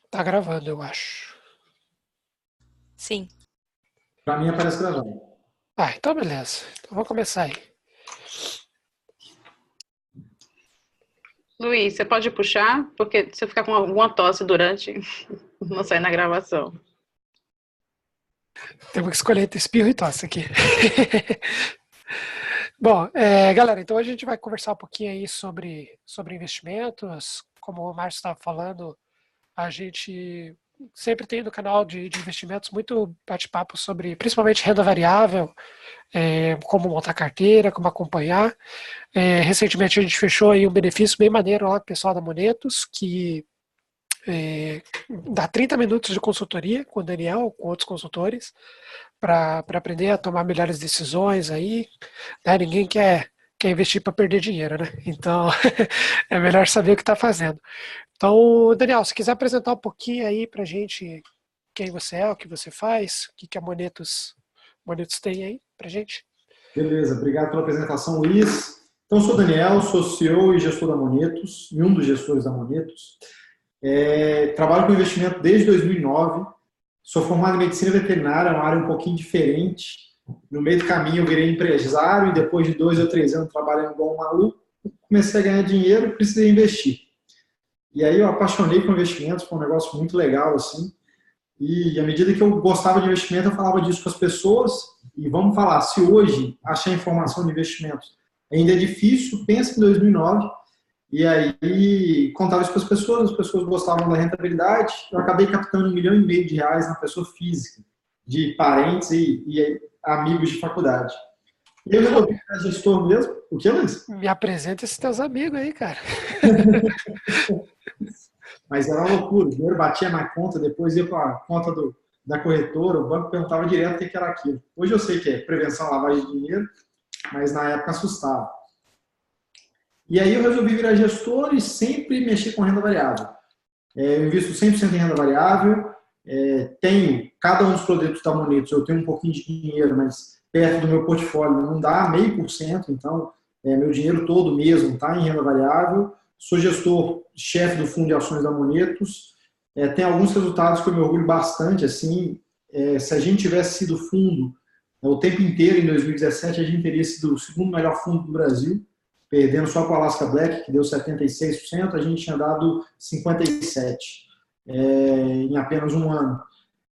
Tá gravando, eu acho. Sim. Para mim aparece gravando. Ah, então beleza. Então vamos começar aí. Luiz, você pode puxar? Porque se eu ficar com alguma tosse durante, não sai na gravação. Temos que escolher entre espirro e tosse aqui. Bom, galera, então a gente vai conversar um pouquinho aí sobre investimentos. Como o Márcio estava falando, a gente sempre tem no canal de investimentos muito bate-papo sobre, principalmente renda variável, como montar carteira, como acompanhar. Recentemente a gente fechou aí um benefício bem maneiro lá com o pessoal da Monetos, que dá 30 minutos de consultoria com o Daniel, com outros consultores, para aprender a tomar melhores decisões aí. Né? Ninguém quer investir para perder dinheiro, né? Então é melhor saber o que está fazendo. Então, Daniel, se quiser apresentar um pouquinho aí para a gente quem você é, o que você faz, o que a Monetos tem aí para a gente. Beleza, obrigado pela apresentação, Luiz. Então, eu sou Daniel, sou CEO e gestor da Monetos, e um dos gestores da Monetos. Trabalho com investimento desde 2009, sou formado em medicina veterinária, uma área um pouquinho diferente. No meio do caminho eu virei empresário e depois de 2 ou 3 anos trabalhando igual um maluco, comecei a ganhar dinheiro e precisei investir. E aí eu apaixonei por investimentos, foi um negócio muito legal, assim. E à medida que eu gostava de investimento, eu falava disso com as pessoas. E vamos falar, se hoje achar informação de investimentos ainda é difícil, pensa em 2009. E aí contava isso para as pessoas gostavam da rentabilidade. Eu acabei captando R$ 1,5 milhão na pessoa física, de parentes e amigos de faculdade. E eu resolvi virar gestor mesmo. O que, Luiz? Me apresenta esses teus amigos aí, cara. Mas era uma loucura. O dinheiro batia na conta, depois ia para a conta da corretora, o banco perguntava direto o que era aquilo. Hoje eu sei que é prevenção à lavagem de dinheiro, mas na época assustava. E aí eu resolvi virar gestor e sempre mexer com renda variável. Eu invisto 100% em renda variável, tenho cada um dos produtos da Monetos, eu tenho um pouquinho de dinheiro, mas perto do meu portfólio não dá 0,5%, então meu dinheiro todo mesmo está em renda variável. Sou gestor-chefe do fundo de ações da Monetos. Tem alguns resultados que eu me orgulho bastante. Assim, se a gente tivesse sido fundo o tempo inteiro em 2017, a gente teria sido o segundo melhor fundo do Brasil, perdendo só para o Alaska Black, que deu 76%, a gente tinha dado 57% em apenas um ano.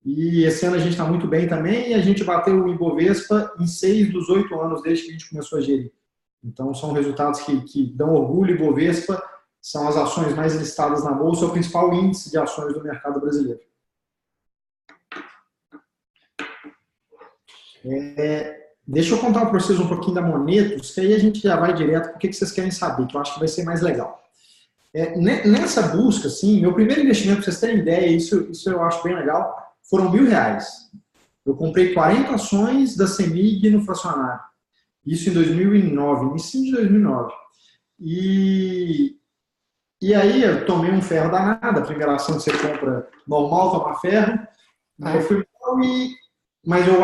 E esse ano a gente está muito bem também, e a gente bateu o Ibovespa em 6 dos 8 anos desde que a gente começou a gerir. Então, são resultados que dão orgulho. Ibovespa são as ações mais listadas na Bolsa, é o principal índice de ações do mercado brasileiro. Deixa eu contar para vocês um pouquinho da Monetos, que aí a gente já vai direto para o que vocês querem saber, que eu acho que vai ser mais legal. Nessa busca, assim, meu primeiro investimento, para vocês terem ideia, isso eu acho bem legal, foram R$ 1.000. Eu comprei 40 ações da CEMIG no fracionário. Isso em 2009, início de 2009. E aí eu tomei um ferro danado, a primeira ação que você compra normal, tomar ferro. Eu fui mal, mas eu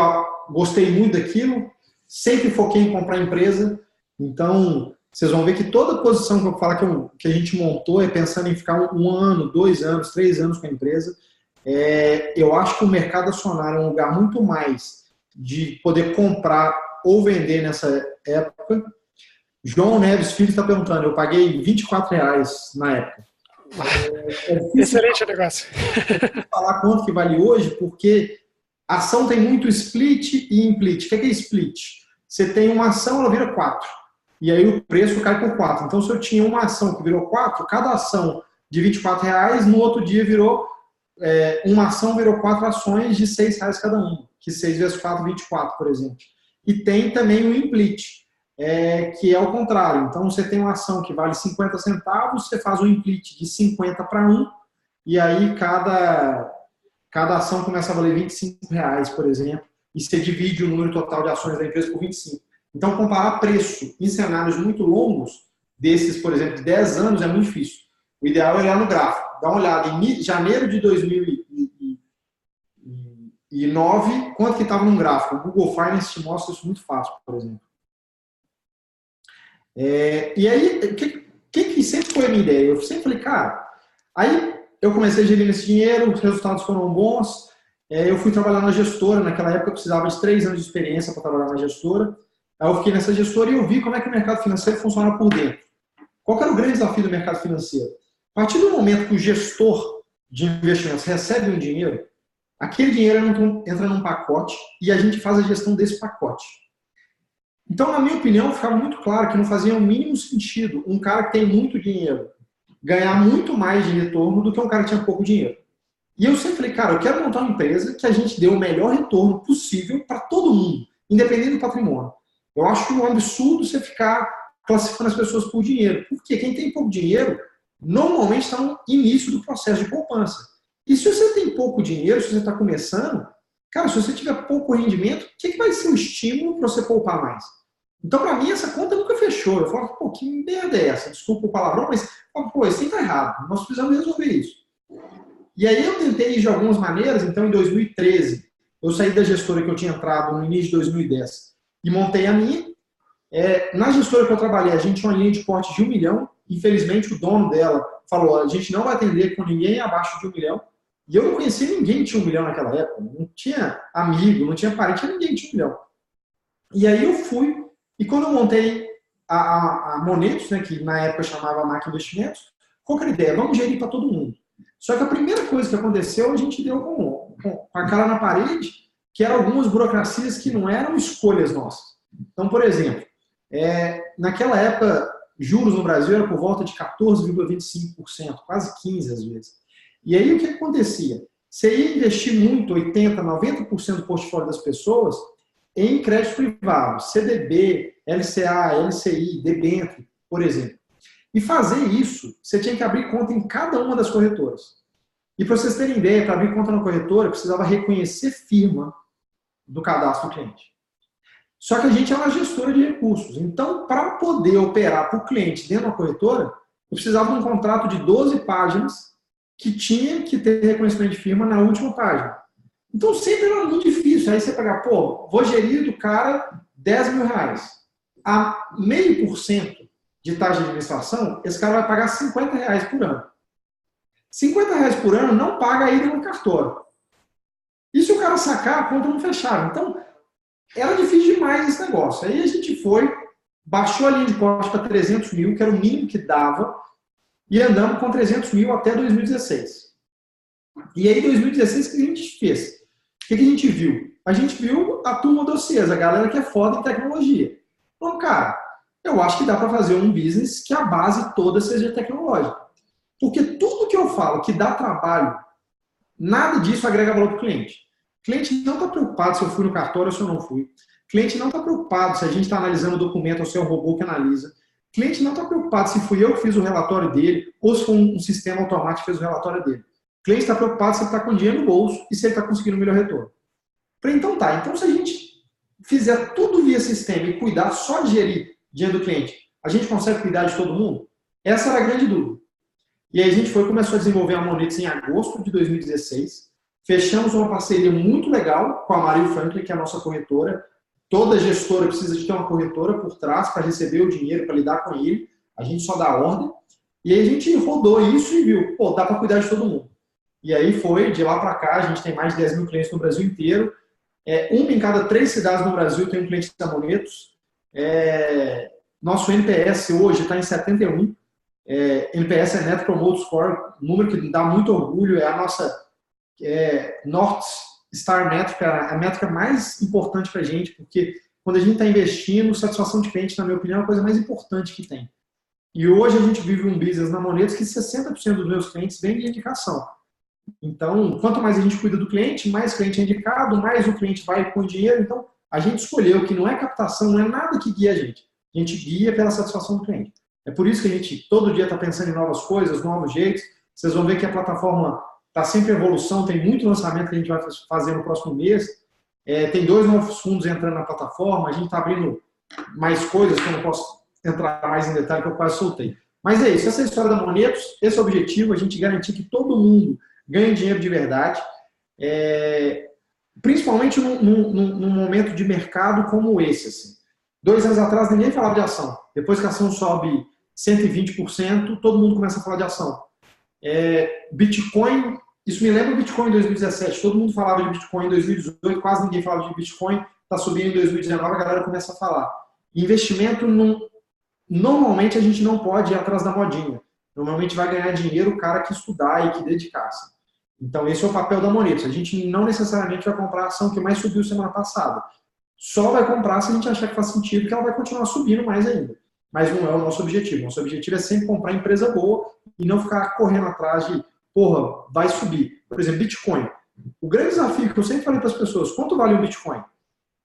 gostei muito daquilo, sempre foquei em comprar empresa. Então, vocês vão ver que toda posição que eu falo que a gente montou é pensando em ficar 1 ano, 2 anos, 3 anos com a empresa. Eu acho que o mercado acionário é um lugar muito mais de poder comprar ou vender nessa época. João Neves Filho está perguntando, eu paguei R$ 24 na época. Excelente negócio. Falar quanto que vale hoje, porque a ação tem muito split e implit. O que é split? Você tem uma ação, ela vira 4. E aí o preço cai por 4. Então, se eu tinha uma ação que virou 4, cada ação de R$ 24, no outro dia virou, uma ação virou 4 ações de R$ 6 cada uma. Que 6 vezes 4, 24, por exemplo. E tem também o implit, que é o contrário. Então, você tem uma ação que vale 50 centavos, você faz um implit de 50 para 1, e aí cada ação começa a valer R$ 25, por exemplo, e você divide o número total de ações da empresa por 25. Então, comparar preço em cenários muito longos, desses, por exemplo, de 10 anos, é muito difícil. O ideal é olhar no gráfico. Dá uma olhada em janeiro de 2009, quanto que estava no gráfico. O Google Finance te mostra isso muito fácil, por exemplo. E aí, que sempre foi a minha ideia? Eu sempre falei, cara, aí eu comecei a gerir esse dinheiro, os resultados foram bons, eu fui trabalhar na gestora, naquela época eu precisava de 3 anos de experiência para trabalhar na gestora, aí eu fiquei nessa gestora e eu vi como é que o mercado financeiro funciona por dentro. Qual que era o grande desafio do mercado financeiro? A partir do momento que o gestor de investimentos recebe um dinheiro, aquele dinheiro entra num pacote e a gente faz a gestão desse pacote. Então, na minha opinião, ficava muito claro que não fazia o mínimo sentido um cara que tem muito dinheiro ganhar muito mais de retorno do que um cara que tinha pouco dinheiro. E eu sempre falei, cara, eu quero montar uma empresa que a gente dê o melhor retorno possível para todo mundo, independente do patrimônio. Eu acho um absurdo você ficar classificando as pessoas por dinheiro. Porque quem tem pouco dinheiro, normalmente está no início do processo de poupança. E se você tem pouco dinheiro, se você está começando, cara, se você tiver pouco rendimento, o que vai ser o estímulo para você poupar mais? Então, para mim, essa conta nunca fechou. Eu falo, pô, que merda é essa? Desculpa o palavrão, mas, pô, isso está errado. Nós precisamos resolver isso. E aí eu tentei de algumas maneiras. Então, em 2013, eu saí da gestora que eu tinha entrado no início de 2010 e montei a minha. Na gestora que eu trabalhei, a gente tinha uma linha de corte de 1 milhão. Infelizmente, o dono dela falou, a gente não vai atender com ninguém abaixo de 1 milhão. E eu não conhecia ninguém que tinha 1 milhão naquela época. Não tinha amigo, não tinha parente, tinha ninguém que tinha 1 milhão. E aí eu fui, e quando eu montei a Monetos, né, que na época chamava Mac Investimentos, qual que era a ideia? Vamos gerir para todo mundo. Só que a primeira coisa que aconteceu, a gente deu com a cara na parede, que eram algumas burocracias que não eram escolhas nossas. Então, por exemplo, naquela época, juros no Brasil era por volta de 14,25%, quase 15% às vezes. E aí o que acontecia? Você ia investir muito, 80%, 90% do portfólio das pessoas em crédito privado, CDB, LCA, LCI, debênture, por exemplo. E fazer isso, você tinha que abrir conta em cada uma das corretoras. E para vocês terem ideia, para abrir conta na corretora, precisava reconhecer firma do cadastro do cliente. Só que a gente é uma gestora de recursos. Então, para poder operar para o cliente dentro da corretora, eu precisava de um contrato de 12 páginas que tinha que ter reconhecimento de firma na última página. Então, sempre era muito difícil. Aí você pegar, pô, vou gerir do cara 10 mil reais. A 0,5% de taxa de administração, esse cara vai pagar 50 reais por ano. 50 reais por ano não paga a ida no cartório. E se o cara sacar, a conta não fechava. Então, era difícil demais esse negócio. Aí a gente foi, baixou a linha de corte para 300 mil, que era o mínimo que dava, e andamos com 300 mil até 2016. E aí, em 2016, o que a gente fez? O que a gente viu? A gente viu a turma do CES, a galera que é foda em tecnologia. Então, cara, eu acho que dá para fazer um business que a base toda seja tecnológica. Porque tudo que eu falo que dá trabalho, nada disso agrega valor para o cliente. O cliente não está preocupado se eu fui no cartório ou se eu não fui. O cliente não está preocupado se a gente está analisando o documento ou se é o robô que analisa. O cliente não está preocupado se fui eu que fiz o relatório dele ou se foi um sistema automático que fez o relatório dele. O cliente está preocupado se ele está com dinheiro no bolso e se ele está conseguindo o melhor retorno. Falei, então tá. Então se a gente fizer tudo via sistema e cuidar só de gerir dinheiro do cliente, a gente consegue cuidar de todo mundo? Essa era a grande dúvida. E aí a gente começou a desenvolver a Monetos em agosto de 2016. Fechamos uma parceria muito legal com a Mario Franklin, que é a nossa corretora. Toda gestora precisa de ter uma corretora por trás para receber o dinheiro, para lidar com ele. A gente só dá ordem. E aí a gente rodou isso e viu, pô, dá para cuidar de todo mundo. E aí foi, de lá para cá, a gente tem mais de 10 mil clientes no Brasil inteiro. Uma em cada 3 cidades no Brasil tem um cliente da Monetos. Nosso NPS hoje está em 71. NPS é Net Promoter Score, um número que dá muito orgulho, é a nossa North Star Métrica, a métrica mais importante para a gente, porque quando a gente está investindo, satisfação de cliente, na minha opinião, é a coisa mais importante que tem. E hoje a gente vive um business na Monetos que 60% dos meus clientes vêm de indicação. Então, quanto mais a gente cuida do cliente, mais cliente é indicado, mais o cliente vai com dinheiro. Então, a gente escolheu que não é captação, não é nada que guia a gente. A gente guia pela satisfação do cliente. É por isso que a gente todo dia está pensando em novas coisas, novos jeitos. Vocês vão ver que a plataforma está sempre em evolução, tem muito lançamento que a gente vai fazer no próximo mês. Tem 2 novos fundos entrando na plataforma, a gente está abrindo mais coisas que eu não posso entrar mais em detalhe, que eu quase soltei. Mas é isso, essa é a história da Monetos, esse é o objetivo, a gente garantir que todo mundo ganhe dinheiro de verdade, principalmente num momento de mercado como esse. Assim. 2 anos atrás ninguém falava de ação. Depois que a ação sobe 120%, todo mundo começa a falar de ação. Bitcoin, isso me lembra o Bitcoin em 2017, todo mundo falava de Bitcoin em 2018, quase ninguém falava de Bitcoin, está subindo em 2019, a galera começa a falar. Investimento, normalmente a gente não pode ir atrás da modinha. Normalmente vai ganhar dinheiro o cara que estudar e que dedicar-se. Então esse é o papel da Monetos. A gente não necessariamente vai comprar a ação que mais subiu semana passada. Só vai comprar se a gente achar que faz sentido, que ela vai continuar subindo mais ainda. Mas não é o nosso objetivo. Nosso objetivo é sempre comprar empresa boa e não ficar correndo atrás de, porra, vai subir. Por exemplo, Bitcoin. O grande desafio que eu sempre falei para as pessoas, quanto vale o Bitcoin?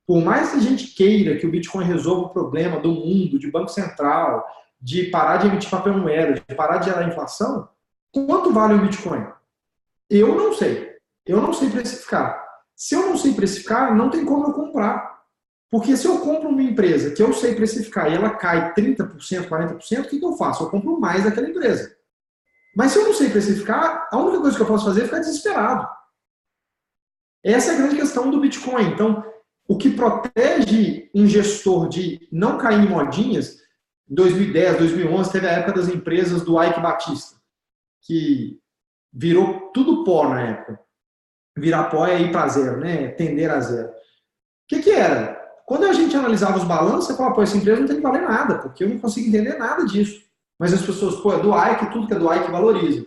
Por mais que a gente queira que o Bitcoin resolva o problema do mundo, de Banco Central, de parar de emitir papel moeda, de parar de gerar inflação, quanto vale o Bitcoin? Eu não sei. Eu não sei precificar. Se eu não sei precificar, não tem como eu comprar. Porque se eu compro uma empresa que eu sei precificar e ela cai 30%, 40%, o que eu faço? Eu compro mais daquela empresa. Mas se eu não sei precificar, a única coisa que eu posso fazer é ficar desesperado. Essa é a grande questão do Bitcoin. Então, o que protege um gestor de não cair em modinhas, em 2010, 2011, teve a época das empresas do Ike Batista, que virou tudo pó na época. Virar pó é ir para zero, né? Tender a zero. O que era? Quando a gente analisava os balanços, você falava, pô, essa empresa não tem que valer nada, porque eu não consigo entender nada disso. Mas as pessoas, pô, é do Ike, tudo que é do Ike valoriza.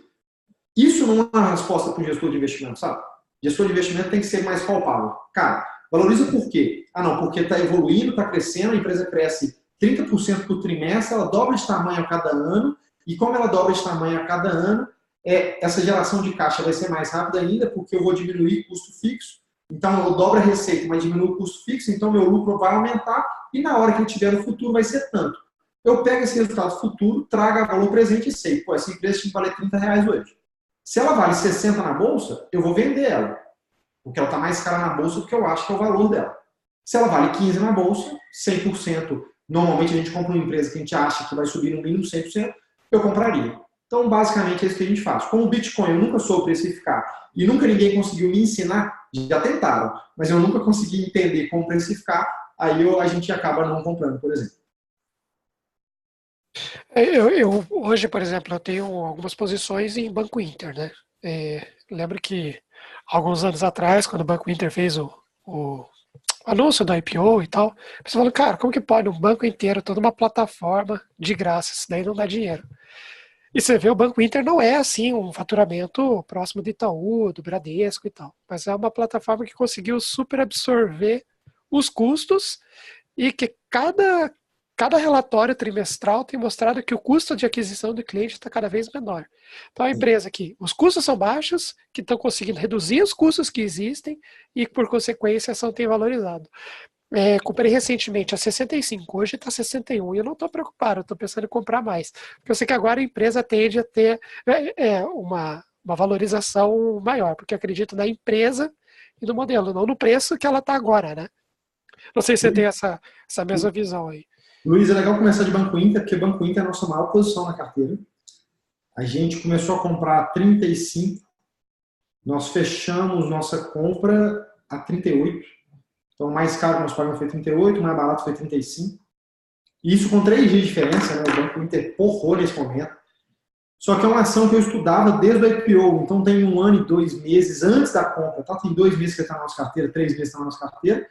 Isso não é uma resposta para o gestor de investimento, sabe? Gestor de investimento tem que ser mais palpável. Cara, valoriza por quê? Ah, não, porque está evoluindo, está crescendo, a empresa cresce 30% por trimestre, ela dobra de tamanho a cada ano, e como ela dobra de tamanho a cada ano, essa geração de caixa vai ser mais rápida ainda, porque eu vou diminuir custo fixo. Então, eu dobro a receita, mas diminuo o custo fixo, então meu lucro vai aumentar, e na hora que eu tiver no futuro vai ser tanto. Eu pego esse resultado futuro, trago valor presente e sei, pô, essa empresa tinha que valer R$30 hoje. Se ela vale 60 na bolsa, eu vou vender ela, porque ela está mais cara na bolsa do que eu acho que é o valor dela. Se ela vale 15 na bolsa, 100%, normalmente a gente compra uma empresa que a gente acha que vai subir no mínimo 100%, eu compraria. Então, basicamente, é isso que a gente faz. Como o Bitcoin eu nunca soube precificar e nunca ninguém conseguiu me ensinar, já tentaram, mas eu nunca consegui entender como precificar, aí a gente acaba não comprando, por exemplo. Hoje, por exemplo, eu tenho algumas posições em Banco Inter, né? Lembro que alguns anos atrás, quando o Banco Inter fez o anúncio do IPO e tal, você falou, cara, como que pode um banco inteiro, toda uma plataforma de graça, isso daí não dá dinheiro. E você vê, o Banco Inter não é assim um faturamento próximo do Itaú, do Bradesco e tal, mas é uma plataforma que conseguiu super absorver os custos e que cada relatório trimestral tem mostrado que o custo de aquisição do cliente está cada vez menor. Então, a empresa que os custos são baixos, que estão conseguindo reduzir os custos que existem e, por consequência, a ação tem valorizado. Comprei recentemente a 65, hoje está 61 e eu não estou preocupado, eu estou pensando em comprar mais. Porque eu sei que agora a empresa tende a ter uma valorização maior, porque eu acredito na empresa e no modelo, não no preço que ela está agora, né? Não sei se você tem essa mesma visão aí. Luiz, é legal começar de Banco Inter, porque Banco Inter é a nossa maior posição na carteira. A gente começou a comprar 35, nós fechamos nossa compra a 38. Então, o mais caro que nós pagamos foi 38, o mais barato foi 35. E isso com 3 dias de diferença, né? O Banco Inter porrou nesse momento. Só que é uma ação que eu estudava desde o IPO, então tem 1 ano e 2 meses antes da compra. Tá? Tem 2 meses que está na nossa carteira, 3 meses que está na nossa carteira.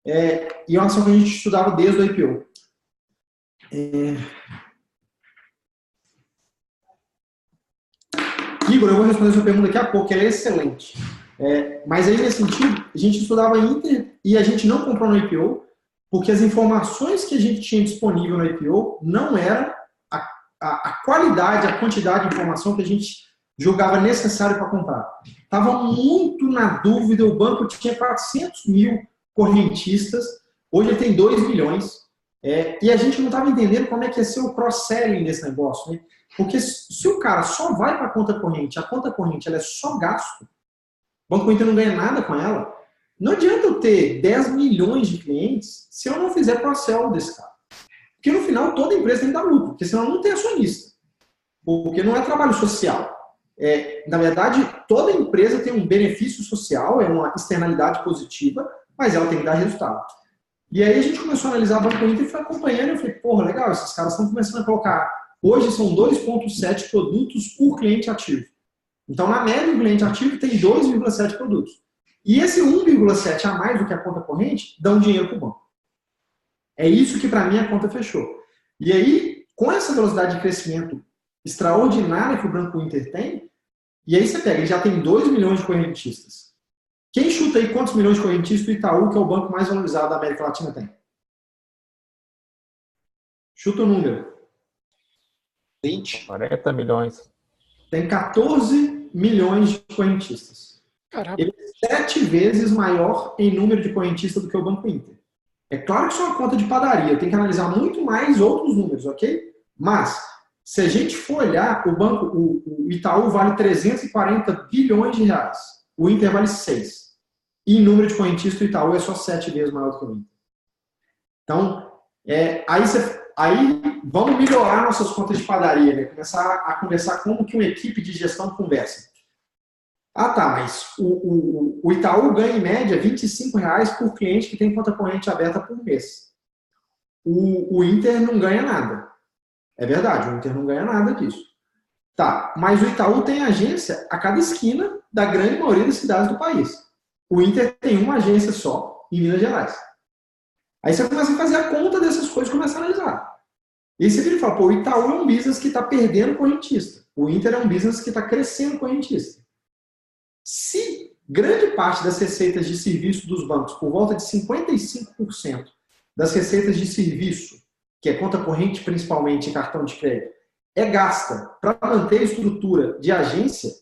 E é uma ação que a gente estudava desde o IPO. Igor, eu vou responder a sua pergunta daqui a pouco, ela é excelente. Mas aí, nesse sentido, a gente estudava Inter e a gente não comprou no IPO, porque as informações que a gente tinha disponível no IPO não eram a qualidade, a quantidade de informação que a gente julgava necessário para comprar. Estava muito na dúvida, o banco tinha 400 mil correntistas, hoje ele tem 2 milhões, e a gente não estava entendendo como é que ia ser o cross-selling desse negócio, né? Porque se o cara só vai para a conta corrente ela é só gasto, o Banco Inter não ganha nada com ela, não adianta eu ter 10 milhões de clientes se eu não fizer cross-sell desse cara. Porque no final toda empresa tem que dar lucro, porque senão não tem acionista. Porque não é trabalho social. Na verdade, toda empresa tem um benefício social, é uma externalidade positiva, mas ela tem que dar resultado. E aí a gente começou a analisar o Banco Inter e foi acompanhando, eu falei, porra, legal, esses caras estão começando a colocar Hoje são 2,7 produtos por cliente ativo. Então, na média, o cliente ativo tem 2,7 produtos. E esse 1,7 a mais do que a conta corrente dão dinheiro para o banco. É isso que, para mim, a conta fechou. E aí, com essa velocidade de crescimento extraordinária que o Banco Inter tem, e aí você pega, ele já tem 2 milhões de correntistas. Quem chuta aí quantos milhões de correntistas o Itaú, que é o banco mais valorizado da América Latina, tem? Chuta o número. 20. 40 milhões. Tem 14 milhões de correntistas. Caramba. Ele é 7 vezes maior em número de correntistas do que o Banco Inter. É claro que isso é uma conta de padaria, tem que analisar muito mais outros números, ok? Mas, se a gente for olhar, o Itaú vale 340 bilhões de reais. O Inter vale 6. E em número de correntistas, o Itaú é só 7 vezes maior do que o Inter. Então, aí vamos melhorar nossas contas de padaria, né? Começar a conversar como que uma equipe de gestão conversa. Ah, tá, mas o Itaú ganha em média R$25 por cliente que tem conta corrente aberta por mês. O Inter não ganha nada. É verdade, o Inter não ganha nada disso. Tá, mas o Itaú tem agência a cada esquina da grande maioria das cidades do país. O Inter tem uma agência só em Minas Gerais. Aí você começa a fazer a conta dessas coisas e começa a analisar. E aí você vira e fala, pô, o Itaú é um business que está perdendo correntista. O Inter é um business que está crescendo correntista. Se grande parte das receitas de serviço dos bancos, por volta de 55% das receitas de serviço, que é conta corrente principalmente em cartão de crédito, é gasta para manter a estrutura de agência,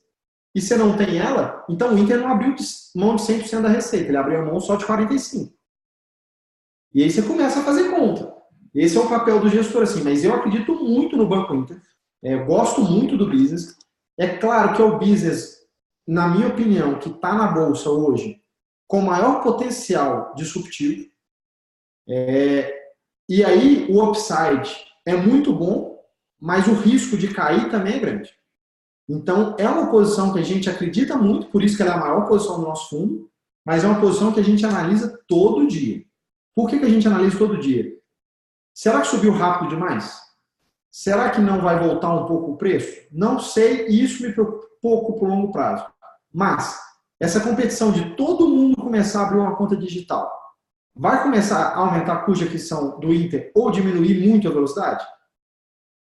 e você não tem ela, então o Inter não abriu mão de 100% da receita, ele abriu mão só de 45%. E aí você começa a fazer conta. Esse é o papel do gestor, assim, mas eu acredito muito no Banco Inter, gosto muito do business. É claro que é o business, na minha opinião, que está na Bolsa hoje, com maior potencial disruptivo. E aí o upside é muito bom, mas o risco de cair também é grande. Então, é uma posição que a gente acredita muito, por isso que ela é a maior posição do nosso fundo, mas é uma posição que a gente analisa todo dia. Por que a gente analisa todo dia? Será que subiu rápido demais? Será que não vai voltar um pouco o preço? Não sei, e isso me preocupa um pouco por longo prazo. Mas, essa competição de todo mundo começar a abrir uma conta digital, vai começar a aumentar a custo de aquisição do Inter ou diminuir muito a velocidade?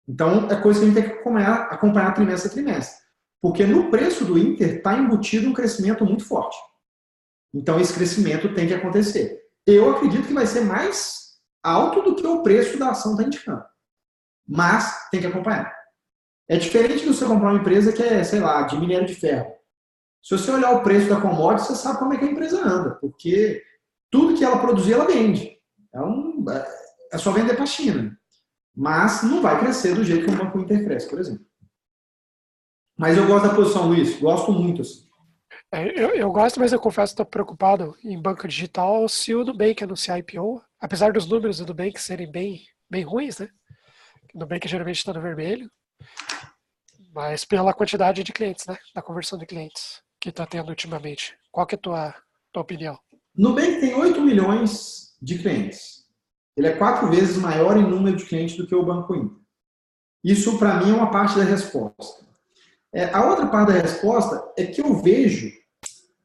Então, é coisa que a gente tem que acompanhar trimestre a trimestre. Porque no preço do Inter está embutido um crescimento muito forte. Então, esse crescimento tem que acontecer. Eu acredito que vai ser mais alto do que o preço da ação está indicando. Mas tem que acompanhar. É diferente de você comprar uma empresa que é, sei lá, de minério de ferro. Se você olhar o preço da commodity, você sabe como é que a empresa anda. Porque tudo que ela produzir, ela vende. É só vender para a China. Mas não vai crescer do jeito que o Banco Inter cresce, por exemplo. Mas eu gosto da posição, Luiz. Gosto muito, assim. Eu gosto, mas eu confesso que estou preocupado em banco digital se o Nubank anunciar IPO, apesar dos números do Nubank serem bem ruins, né? O Nubank geralmente está no vermelho, mas pela quantidade de clientes, né? Da conversão de clientes que está tendo ultimamente. Qual que é a tua opinião? Nubank tem 8 milhões de clientes. Ele é 4 vezes maior em número de clientes do que o Banco Inter. Isso, para mim, é uma parte da resposta. A outra parte da resposta é que eu vejo,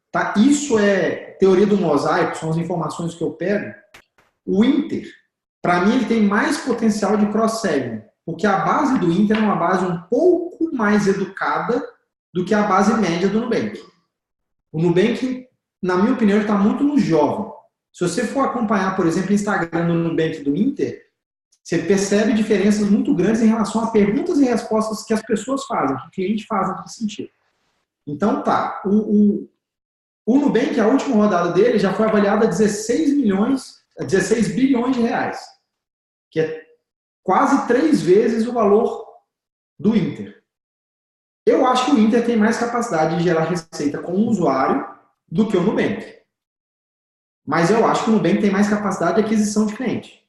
tá? Isso é teoria do mosaico, são as informações que eu pego. O Inter, para mim, ele tem mais potencial de cross-selling, porque a base do Inter é uma base um pouco mais educada do que a base média do Nubank. O Nubank, na minha opinião, está muito no jovem. Se você for acompanhar, por exemplo, o Instagram do Nubank do Inter, você percebe diferenças muito grandes em relação a perguntas e respostas que as pessoas fazem, que o cliente faz nesse sentido. Então, tá. O Nubank, a última rodada dele, já foi avaliada a 16 bilhões de reais, que é quase 3 vezes o valor do Inter. Eu acho que o Inter tem mais capacidade de gerar receita com o usuário do que o Nubank. Mas eu acho que o Nubank tem mais capacidade de aquisição de cliente.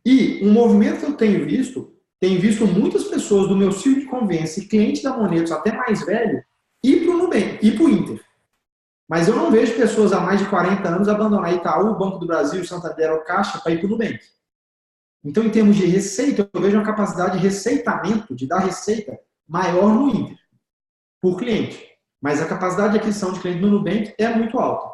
E um movimento que eu tenho visto muitas pessoas do meu círculo de convivência, cliente da Monetos, até mais velho, ir para o Nubank, ir para o Inter. Mas eu não vejo pessoas há mais de 40 anos abandonar Itaú, Banco do Brasil, Santander ou Caixa para ir para o Nubank. Então, em termos de receita, eu vejo uma capacidade de receitamento, de dar receita, maior no Inter, por cliente. Mas a capacidade de aquisição de cliente no Nubank é muito alta.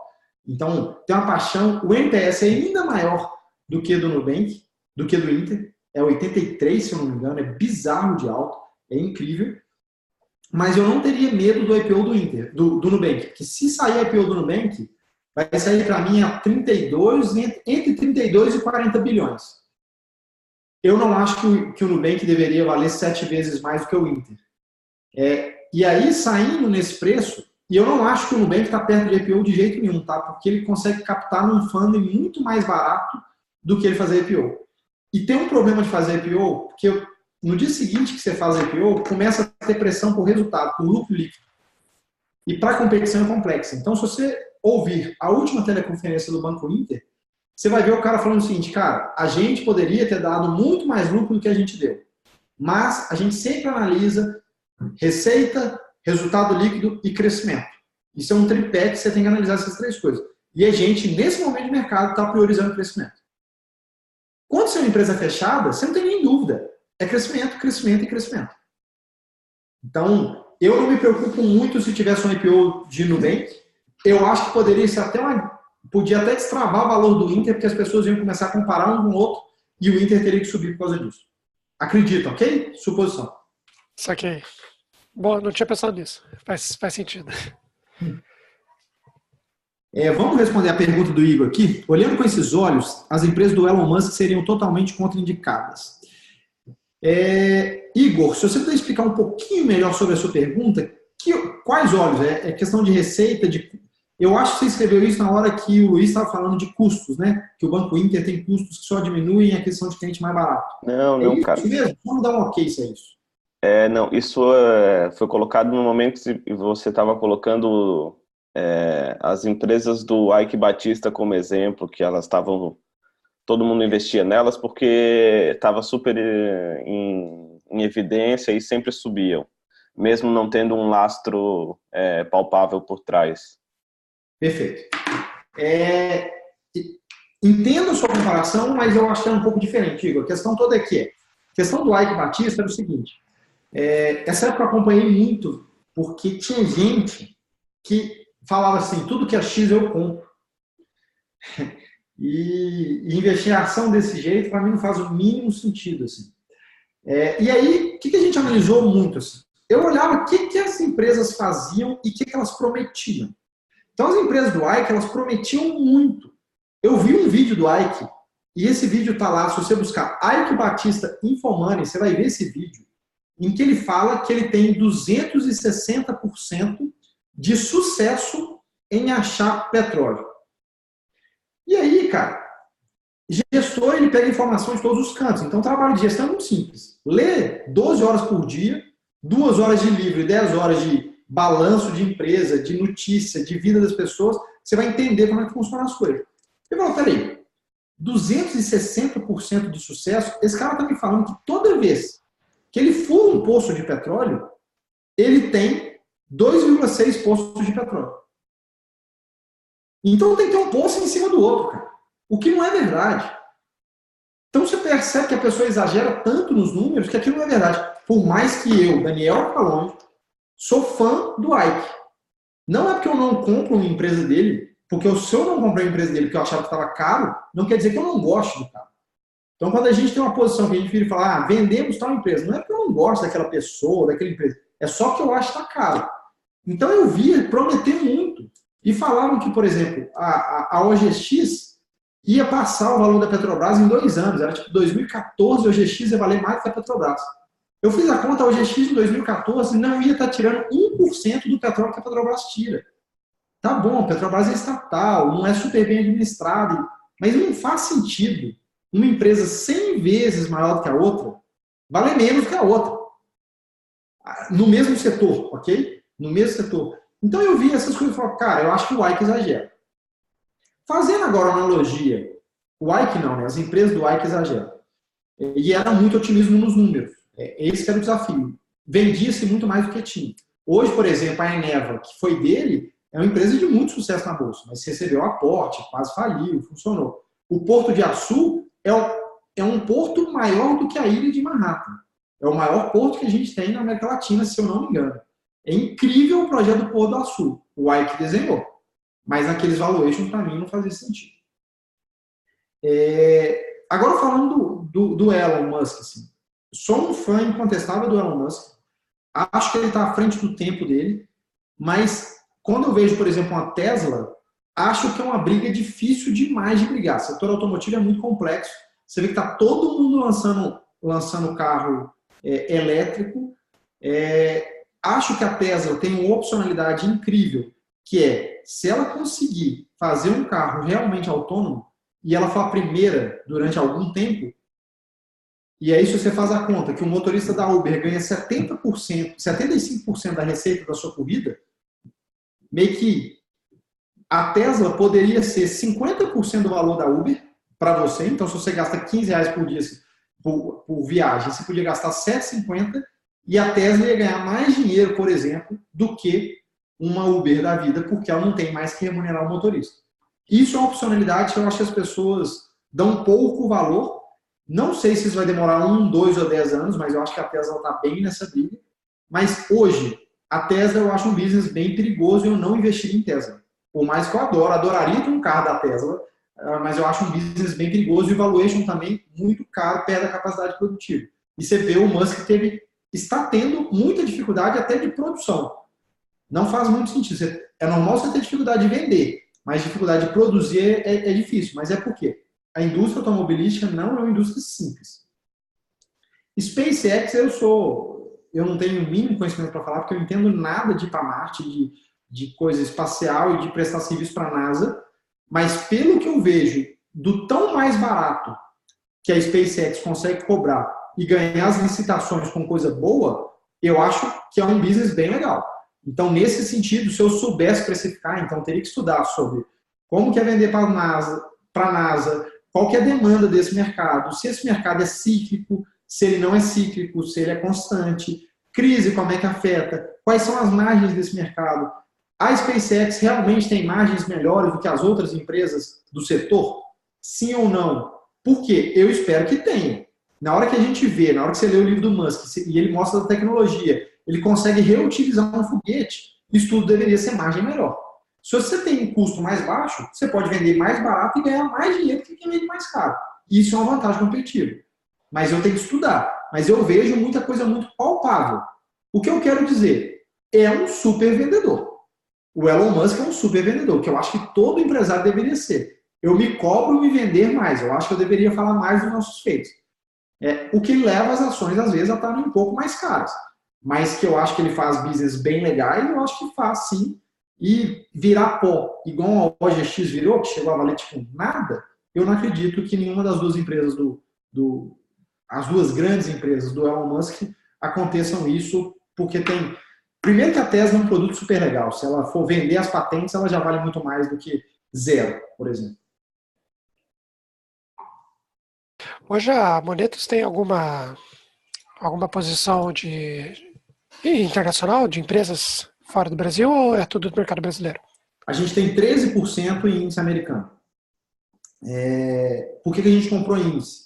Então, tem uma paixão, o NPS é ainda maior do que do Nubank, do que do Inter. É 83, se eu não me engano, é bizarro de alto, é incrível. Mas eu não teria medo do IPO do Inter, do Nubank, porque se sair IPO do Nubank, vai sair para mim a 32, entre 32 e 40 bilhões. Eu não acho que o Nubank deveria valer 7 vezes mais do que o Inter. E aí, saindo nesse preço, e eu não acho que o Nubank está perto de IPO de jeito nenhum, tá? Porque ele consegue captar num funding muito mais barato do que ele fazer IPO. E tem um problema de fazer IPO, porque no dia seguinte que você faz IPO, começa a ter pressão por resultado, por lucro líquido. E para a competição é complexa. Então, se você ouvir a última teleconferência do Banco Inter, você vai ver o cara falando o seguinte, cara, a gente poderia ter dado muito mais lucro do que a gente deu. Mas a gente sempre analisa receita, resultado líquido e crescimento. Isso é um tripé que você tem que analisar essas 3 coisas. E a gente, nesse momento de mercado, está priorizando o crescimento. Quando você é uma empresa fechada, você não tem nem dúvida. É crescimento, crescimento e crescimento. Então, eu não me preocupo muito se tivesse um IPO de Nubank. Eu acho que poderia ser podia até destravar o valor do Inter, porque as pessoas iam começar a comparar um com o outro e o Inter teria que subir por causa disso. Acredito, ok? Suposição. Saquei. Bom, não tinha pensado nisso. Faz sentido. Vamos responder a pergunta do Igor aqui. Olhando com esses olhos, as empresas do Elon Musk seriam totalmente contraindicadas. Igor, se você puder explicar um pouquinho melhor sobre a sua pergunta, quais olhos? É questão de receita? Eu acho que você escreveu isso na hora que o Luiz estava falando de custos, né? Que o Banco Inter tem custos que só diminuem a aquisição de cliente mais barato. Não, cara. Isso mesmo? Vamos dar um ok se é isso. Não, isso foi colocado no momento que você estava colocando as empresas do Ike Batista como exemplo, que elas estavam, todo mundo investia nelas porque estava super em evidência e sempre subiam, mesmo não tendo um lastro palpável por trás. Perfeito. Entendo a sua comparação, mas eu acho que é um pouco diferente, Igor. A questão toda é a questão do Ike Batista era o seguinte, essa época eu acompanhei muito, porque tinha gente que falava assim, tudo que é X eu compro. E investir em ação desse jeito, para mim, não faz o mínimo sentido. Assim. E aí, o que a gente analisou muito? Assim? Eu olhava o que as empresas faziam e o que elas prometiam. Então, as empresas do Ike, elas prometiam muito. Eu vi um vídeo do Ike, e esse vídeo está lá, se você buscar Ike Batista Infomoney, você vai ver esse vídeo, em que ele fala que ele tem 260% de sucesso em achar petróleo. E aí, cara, gestor, ele pega informação de todos os cantos. Então, o trabalho de gestão é muito simples. Lê 12 horas por dia, 2 horas de livro e 10 horas de balanço de empresa, de notícia, de vida das pessoas, você vai entender como é que funcionam as coisas. Eu falo, peraí, 260% de sucesso, esse cara está me falando que toda vez que ele fura um poço de petróleo, ele tem 2,6 poços de petróleo. Então tem que ter um poço em cima do outro, cara. O que não é verdade. Então você percebe que a pessoa exagera tanto nos números que aquilo não é verdade. Por mais que eu, Daniel Calonge, sou fã do Ike. Não é porque eu não compro uma empresa dele, porque se eu não comprei a empresa dele porque eu achava que estava caro, não quer dizer que eu não gosto do cara. Então quando a gente tem uma posição que a gente vira e fala, vendemos tal empresa, não é porque eu não gosto daquela pessoa, daquela empresa, é só que eu acho que está caro. Então eu via prometer muito. E falavam que, por exemplo, a OGX ia passar o valor da Petrobras em 2 anos. Era tipo 2014, a OGX ia valer mais do que a Petrobras. Eu fiz a conta, a OGX em 2014 não ia estar tirando 1% do petróleo que a Petrobras tira. Tá bom, a Petrobras é estatal, não é super bem administrada, mas não faz sentido uma empresa 100 vezes maior do que a outra valer menos do que a outra. No mesmo setor, ok? No mesmo setor. Então eu vi essas coisas e falei, cara, eu acho que o Ike exagera. Fazendo agora uma analogia, o Ike não, né? As empresas do Ike exageram. E era muito otimismo nos números. Esse era o desafio. Vendia-se muito mais do que tinha. Hoje, por exemplo, a Eneva, que foi dele, é uma empresa de muito sucesso na Bolsa, mas recebeu aporte, quase faliu, funcionou. O Porto de Açu é um porto maior do que a ilha de Manhattan. É o maior porto que a gente tem na América Latina, se eu não me engano. É incrível o projeto do Porto do Açu, o Ike desenhou. Mas naqueles valuations, para mim, não fazia sentido. Agora, falando do Elon Musk, assim, sou um fã incontestável do Elon Musk. Acho que ele está à frente do tempo dele. Mas, quando eu vejo, por exemplo, uma Tesla, acho que é uma briga difícil demais de brigar. O setor automotivo é muito complexo. Você vê que está todo mundo lançando carro elétrico. Acho que a Tesla tem uma opcionalidade incrível, que é, se ela conseguir fazer um carro realmente autônomo, e ela for a primeira durante algum tempo, e aí se você faz a conta que o motorista da Uber ganha 70%, 75% da receita da sua corrida, meio que a Tesla poderia ser 50% do valor da Uber para você. Então, se você gasta R$15 por dia por viagem, você podia gastar R$7,50 e a Tesla ia ganhar mais dinheiro, por exemplo, do que uma Uber da vida, porque ela não tem mais que remunerar o motorista. Isso é uma opcionalidade que eu acho que as pessoas dão pouco valor. Não sei se isso vai demorar 1, 2 ou 10 anos, mas eu acho que a Tesla está bem nessa briga. Mas hoje, a Tesla eu acho um business bem perigoso e eu não investiria em Tesla. Por mais que eu adoraria ter um carro da Tesla, mas eu acho um business bem perigoso e o valuation também muito caro, perto da capacidade produtiva. E você vê o Musk está tendo muita dificuldade até de produção. Não faz muito sentido. É normal você ter dificuldade de vender, mas dificuldade de produzir é difícil. Mas é porque a indústria automobilística não é uma indústria simples. SpaceX, eu não tenho o mínimo conhecimento para falar, porque eu não entendo nada de ir para Marte, de coisa espacial e de prestar serviço para a NASA, mas pelo que eu vejo, do tão mais barato que a SpaceX consegue cobrar e ganhar as licitações com coisa boa, eu acho que é um business bem legal. Então, nesse sentido, se eu soubesse precificar, então teria que estudar sobre como que é vender para a NASA, qual que é a demanda desse mercado, se esse mercado é cíclico, se ele não é cíclico, se ele é constante, crise, como é que afeta, quais são as margens desse mercado. A SpaceX realmente tem margens melhores do que as outras empresas do setor? Sim ou não? Por quê? Eu espero que tenha. Na hora que a gente vê, na hora que você lê o livro do Musk e ele mostra a tecnologia, ele consegue reutilizar um foguete, isso tudo deveria ser margem melhor. Se você tem um custo mais baixo, você pode vender mais barato e ganhar mais dinheiro que quem vende mais caro. Isso é uma vantagem competitiva. Mas eu tenho que estudar. Mas eu vejo muita coisa muito palpável. O que eu quero dizer? É um super vendedor. O Elon Musk é um super vendedor, que eu acho que todo empresário deveria ser. Eu me cobro me vender mais. Eu acho que eu deveria falar mais dos nossos feitos. O que leva as ações, às vezes, a estarem um pouco mais caras. Mas que eu acho que ele faz business bem legais, eu acho que faz, sim. E virar pó, igual a OGX virou, que chegou a valer tipo nada, eu não acredito que nenhuma das duas empresas as duas grandes empresas do Elon Musk aconteçam isso, porque tem... Primeiro que a Tesla é um produto super legal. Se ela for vender as patentes, ela já vale muito mais do que zero, por exemplo. Hoje a Monetos tem alguma posição internacional de empresas fora do Brasil ou é tudo do mercado brasileiro? A gente tem 13% em índice americano. Por que a gente comprou índice?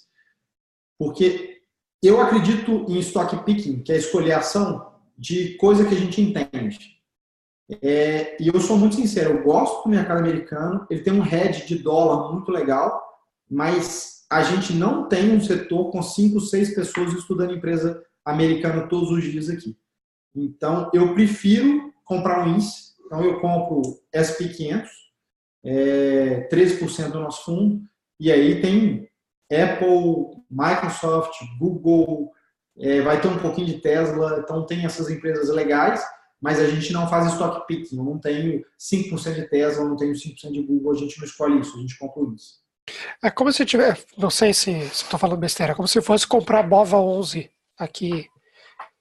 Porque eu acredito em stock picking, que é escolher ação de coisa que a gente entende. E eu sou muito sincero, eu gosto do mercado americano, ele tem um hedge de dólar muito legal, mas a gente não tem um setor com 5, 6 pessoas estudando empresa americana todos os dias aqui. Então, eu prefiro comprar um índice. Então, eu compro S&P 500, 13% do nosso fundo, e aí tem Apple, Microsoft, Google, vai ter um pouquinho de Tesla, então tem essas empresas legais, mas a gente não faz stock picking. Eu não tenho 5% de Tesla, eu não tenho 5% de Google, a gente não escolhe isso, a gente compra isso. É como se tiver, não sei se estou falando besteira, é como se fosse comprar Bova 11 aqui.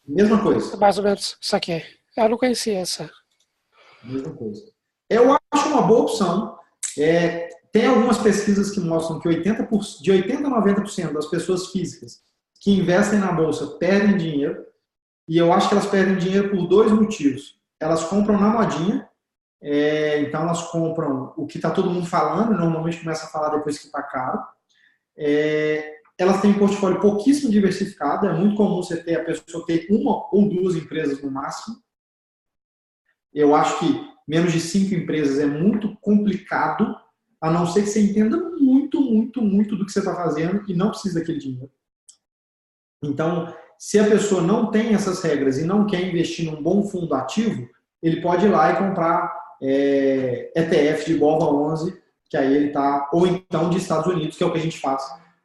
Mesma coisa. Mais ou menos isso aqui. Eu não conhecia essa. Mesma coisa. Eu acho uma boa opção. Tem algumas pesquisas que mostram que de 80% a 90% das pessoas físicas que investem na bolsa perdem dinheiro. E eu acho que elas perdem dinheiro por 2 motivos. Elas compram na modinha. Então elas compram o que está todo mundo falando. Normalmente começa a falar depois que está caro. elas têm um portfólio pouquíssimo diversificado, é muito comum você ter a pessoa ter uma ou duas empresas no máximo. Eu acho que menos de 5 empresas é muito complicado, a não ser que você entenda muito, muito, muito do que você está fazendo e não precisa daquele dinheiro. Então, se a pessoa não tem essas regras e não quer investir num bom fundo ativo, ele pode ir lá e comprar ETF de Bova 11, que aí ele está, ou então de Estados Unidos, que é o que a gente faz,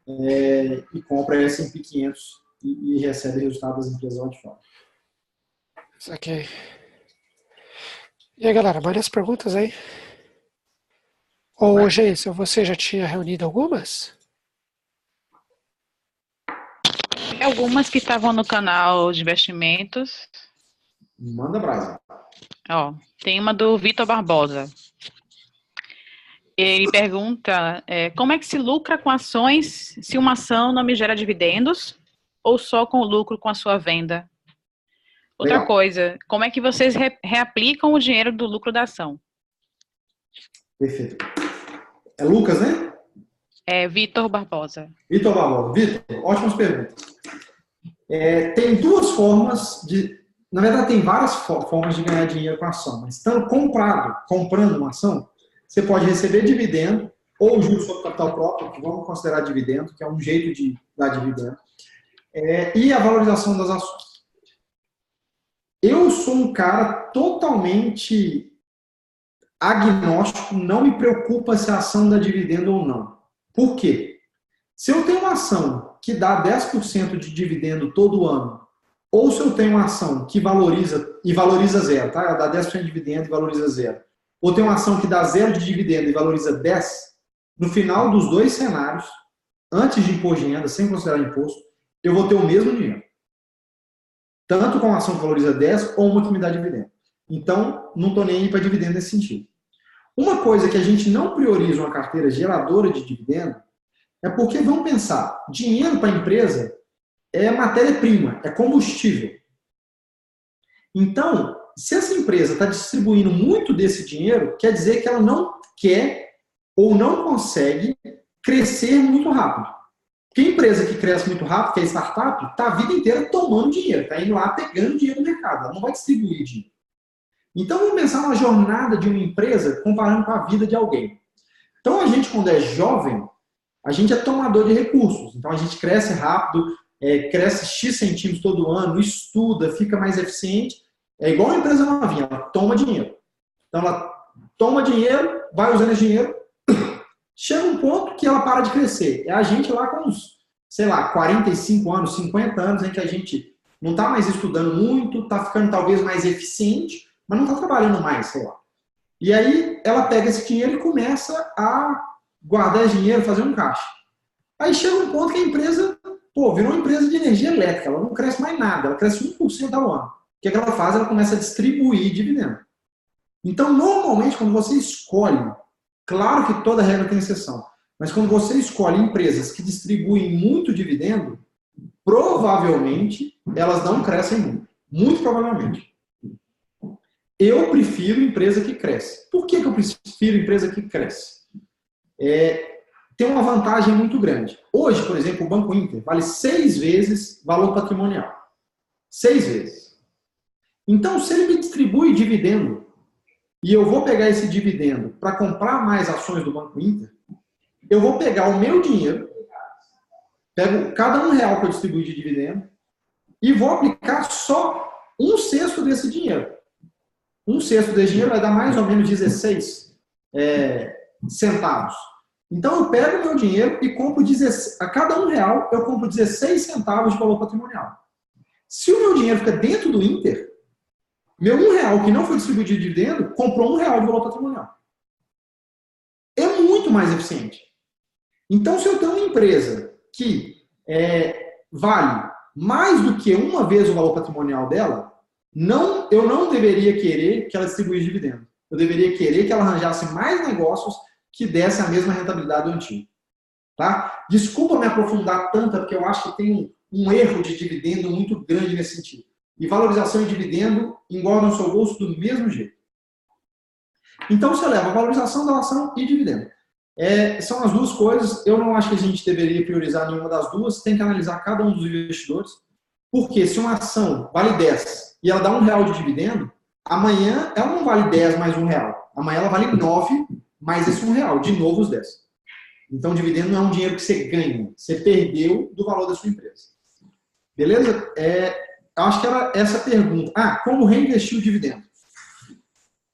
e compra S&P 500 e recebe resultado das empresas lá de fora. Ok. E aí, galera, várias perguntas aí? Ô, Geis, você já tinha reunido algumas? Algumas que estavam no canal de investimentos. Manda brasa. Ó, tem uma do Vitor Barbosa. Ele pergunta como é que se lucra com ações se uma ação não me gera dividendos ou só com o lucro com a sua venda? Outra Legal. coisa, como é que vocês reaplicam o dinheiro do lucro da ação? Perfeito. É Lucas, né? É Vitor Barbosa. Vitor Barbosa. Vitor, ótimas perguntas. Tem duas formas de... Na verdade, tem várias formas de ganhar dinheiro com a ação. Mas estando comprando uma ação, você pode receber dividendo ou juros sobre capital próprio, que vamos considerar dividendo, que é um jeito de dar dividendo, e a valorização das ações. Eu sou um cara totalmente agnóstico, não me preocupa se a ação dá dividendo ou não. Por quê? Se eu tenho uma ação que dá 10% de dividendo todo ano, ou se eu tenho uma ação que valoriza e valoriza zero, tá? Ela dá 10% de dividendo e valoriza zero, ou tem uma ação que dá 0 de dividendo e valoriza 10, no final dos dois cenários, antes de imposto de renda, sem considerar imposto, eu vou ter o mesmo dinheiro. Tanto com uma ação que valoriza 10 ou uma que me dá dividendo. Então, não estou nem aí para dividendo nesse sentido. Uma coisa que a gente não prioriza uma carteira geradora de dividendo é porque, vamos pensar, dinheiro para a empresa é matéria-prima, é combustível. Então, se essa empresa está distribuindo muito desse dinheiro, quer dizer que ela não quer ou não consegue crescer muito rápido. Porque a empresa que cresce muito rápido, que é startup, está a vida inteira tomando dinheiro, está indo lá pegando dinheiro no mercado, ela não vai distribuir dinheiro. Então, vamos pensar na jornada de uma empresa comparando com a vida de alguém. Então, a gente, quando é jovem, a gente é tomador de recursos. Então, a gente cresce rápido, cresce X centímetros todo ano, estuda, fica mais eficiente. É igual uma empresa novinha, ela toma dinheiro. Então, ela toma dinheiro, vai usando esse dinheiro, chega um ponto que ela para de crescer. É a gente lá com uns, sei lá, 45 anos, 50 anos, em que a gente não está mais estudando muito, está ficando talvez mais eficiente, mas não está trabalhando mais, sei lá. E aí ela pega esse dinheiro e começa a guardar esse dinheiro, fazer um caixa. Aí chega um ponto que a empresa, virou uma empresa de energia elétrica, ela não cresce mais nada, ela cresce 1% ao ano. O que ela faz? Ela começa a distribuir dividendo. Então, normalmente, quando você escolhe, claro que toda regra tem exceção, mas quando você escolhe empresas que distribuem muito dividendo, provavelmente elas não crescem muito. Muito provavelmente. Eu prefiro empresa que cresce. Por que eu prefiro empresa que cresce? Tem uma vantagem muito grande. Hoje, por exemplo, o Banco Inter vale 6 vezes valor patrimonial. 6 vezes. Então, se ele me distribui dividendo e eu vou pegar esse dividendo para comprar mais ações do Banco Inter, eu vou pegar o meu dinheiro, pego cada R$1 que eu distribuí de dividendo e vou aplicar só 1/6 desse dinheiro. 1/6 desse dinheiro vai dar mais ou menos 16 centavos. Então, eu pego o meu dinheiro e compro a cada R$1 eu compro 16 centavos de valor patrimonial. Se o meu dinheiro fica dentro do Inter, meu R$1 que não foi distribuído de dividendo, comprou R$1 de valor patrimonial. É muito mais eficiente. Então, se eu tenho uma empresa que vale mais do que uma vez o valor patrimonial dela, eu não deveria querer que ela distribuísse dividendo. Eu deveria querer que ela arranjasse mais negócios que dessem a mesma rentabilidade do antigo. Tá? Desculpa me aprofundar tanto, porque eu acho que tem um erro de dividendo muito grande nesse sentido. E valorização e dividendo engordam o seu bolso do mesmo jeito. Então, você leva a valorização da ação e dividendo. São as duas coisas. Eu não acho que a gente deveria priorizar nenhuma das duas. Tem que analisar cada um dos investidores. Porque se uma ação vale 10 e ela dá R$1 de dividendo, amanhã ela não vale 10 mais R$1. Amanhã ela vale 9 mais esse R$1. De novo os 10. Então, o dividendo não é um dinheiro que você ganha. Você perdeu do valor da sua empresa. Beleza? Eu acho que era essa a pergunta. Como reinvestir o dividendo?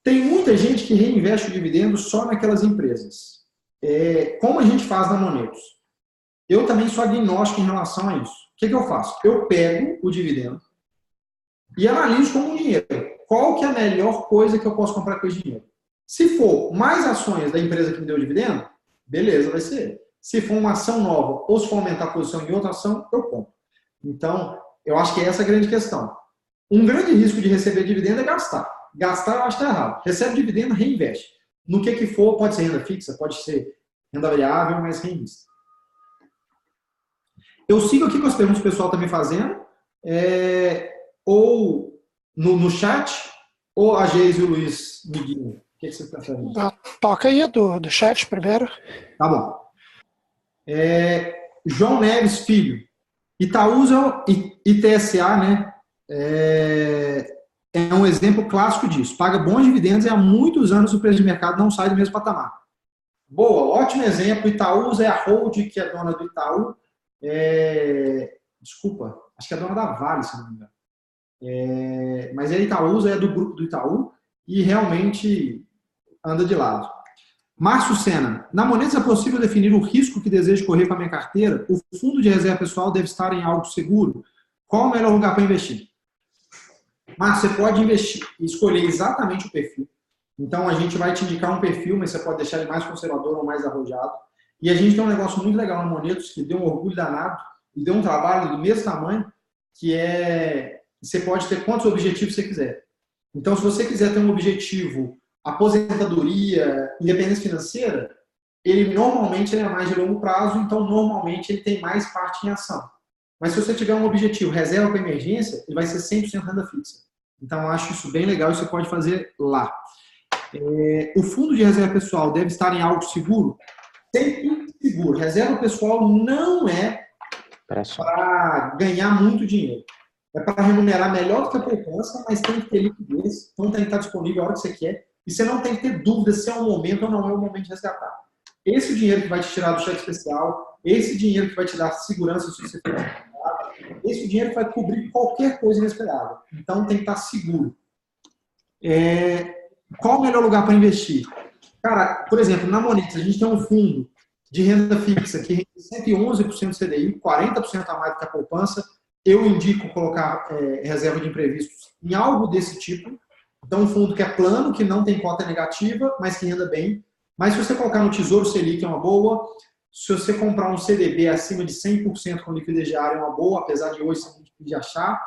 Tem muita gente que reinveste o dividendo só naquelas empresas. Como a gente faz na Monetos? Eu também sou agnóstico em relação a isso. O que eu faço? Eu pego o dividendo e analiso como um dinheiro. Qual que é a melhor coisa que eu posso comprar com esse dinheiro? Se for mais ações da empresa que me deu o dividendo, beleza, vai ser ele. Se for uma ação nova ou se for aumentar a posição em outra ação, eu compro. Então, eu acho que essa é a grande questão. Um grande risco de receber dividendo é gastar. Gastar eu acho que está errado. Recebe dividendo, reinveste. No que for, pode ser renda fixa, pode ser renda variável, mas reinveste. Eu sigo aqui com as perguntas que o pessoal está me fazendo, ou no chat, ou a Geise e o Luiz me guiam. O que você prefere? Toca aí do chat primeiro. Tá bom. João Neves Filho. Itaúsa e TSA, né? É um exemplo clássico disso. Paga bons dividendos e há muitos anos o preço de mercado não sai do mesmo patamar. Boa, ótimo exemplo. Itaúsa é a Hold, que é dona do Itaú. Desculpa, acho que é dona da Vale, se não me engano. Mas a Itaúsa é do grupo do Itaú e realmente anda de lado. Márcio Sena. Na Monetas é possível definir o risco que desejo correr com a minha carteira? O fundo de reserva pessoal deve estar em algo seguro? Qual o melhor lugar para investir? Márcio, você pode investir e escolher exatamente o perfil. Então, a gente vai te indicar um perfil, mas você pode deixar ele mais conservador ou mais arrojado. E a gente tem um negócio muito legal na Monetos, que deu um orgulho danado e deu um trabalho do mesmo tamanho, que você pode ter quantos objetivos você quiser. Então, se você quiser ter um objetivo aposentadoria, independência financeira, ele normalmente é mais de longo prazo, então normalmente ele tem mais parte em ação. Mas se você tiver um objetivo, reserva para emergência, ele vai ser 100% renda fixa. Então, eu acho isso bem legal e você pode fazer lá. O fundo de reserva pessoal deve estar em algo seguro? Sempre seguro. Reserva pessoal não é para ganhar muito dinheiro. É para remunerar melhor do que a poupança, mas tem que ter liquidez, então tem que estar disponível a hora que você quer. E você não tem que ter dúvida se é o momento ou não é o momento de resgatar. Esse dinheiro que vai te tirar do cheque especial, esse dinheiro que vai te dar segurança se você for resgatar, esse dinheiro que vai cobrir qualquer coisa inesperada. Então tem que estar seguro. Qual o melhor lugar para investir? Cara, por exemplo, na Monetas, a gente tem um fundo de renda fixa que rende 111% CDI, 40% a mais do que a poupança. Eu indico colocar reserva de imprevistos em algo desse tipo. Então, um fundo que é plano, que não tem cota negativa, mas que renda bem. Mas se você colocar no Tesouro Selic é uma boa. Se você comprar um CDB acima de 100% com liquidez diária é uma boa, apesar de hoje ser muito difícil de achar.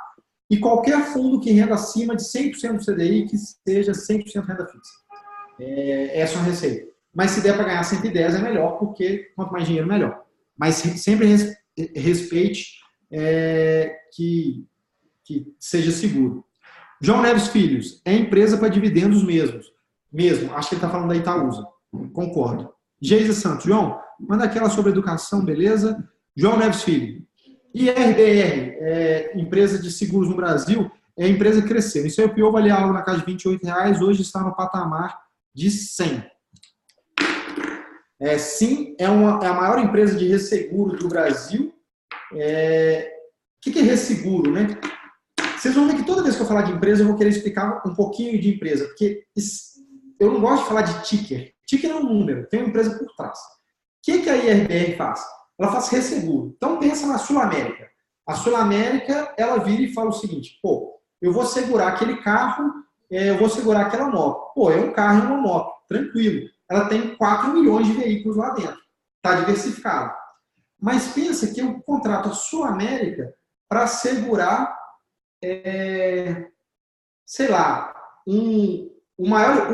E qualquer fundo que renda acima de 100% do CDI, que seja 100% renda fixa. Essa é uma receita. Mas se der para ganhar 110 é melhor, porque quanto mais dinheiro, melhor. Mas sempre respeite que seja seguro. João Neves Filhos, é empresa para dividendos mesmo. Acho que ele está falando da Itaúsa. Concordo. Geisa Santos, João, manda aquela sobre educação, beleza? João Neves Filho. IRBR, empresa de seguros no Brasil, é a empresa que cresceu. Isso aí, o IPO valia algo na casa de R$28, hoje está no patamar de 100. Sim, é a maior empresa de resseguro do Brasil. O que é resseguro, né? Vocês vão ver que toda vez que eu falar de empresa, eu vou querer explicar um pouquinho de empresa, porque eu não gosto de falar de ticker. Ticker é um número, tem uma empresa por trás. O que a IRBR faz? Ela faz resseguro. Então, pensa na Sul América. A Sul América, ela vira e fala o seguinte, eu vou segurar aquele carro, eu vou segurar aquela moto. É um carro e uma moto, tranquilo. Ela tem 4 milhões de veículos lá dentro. Está diversificado. Mas pensa que eu contrato a Sul América para segurar, sei lá, o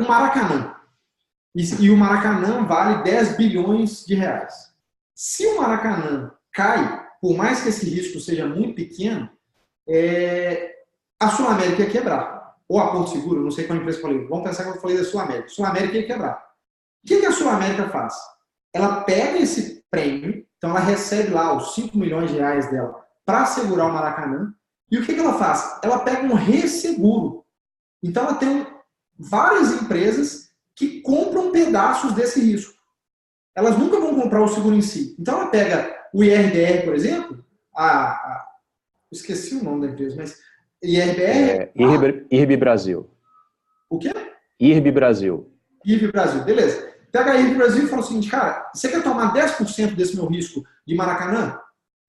Maracanã. E o Maracanã vale 10 bilhões de reais. Se o Maracanã cai, por mais que esse risco seja muito pequeno, a Sul América ia quebrar. Ou a Porto Seguro, não sei qual empresa eu falei. Vamos pensar que eu falei da Sul América. Sul América ia quebrar. O que a Sul América faz? ela pega esse prêmio, então ela recebe lá os 5 milhões de reais dela para segurar o Maracanã. E o que ela faz? Ela pega um resseguro. Então ela tem várias empresas que compram pedaços desse risco. Elas nunca vão comprar o seguro em si. Então ela pega o IRBR, por exemplo, esqueci o nome da empresa, mas IRBR... IRB Brasil. O quê? IRB Brasil. IRB Brasil, beleza. Pega a IRB Brasil e fala o seguinte, cara, você quer tomar 10% desse meu risco de Maracanã?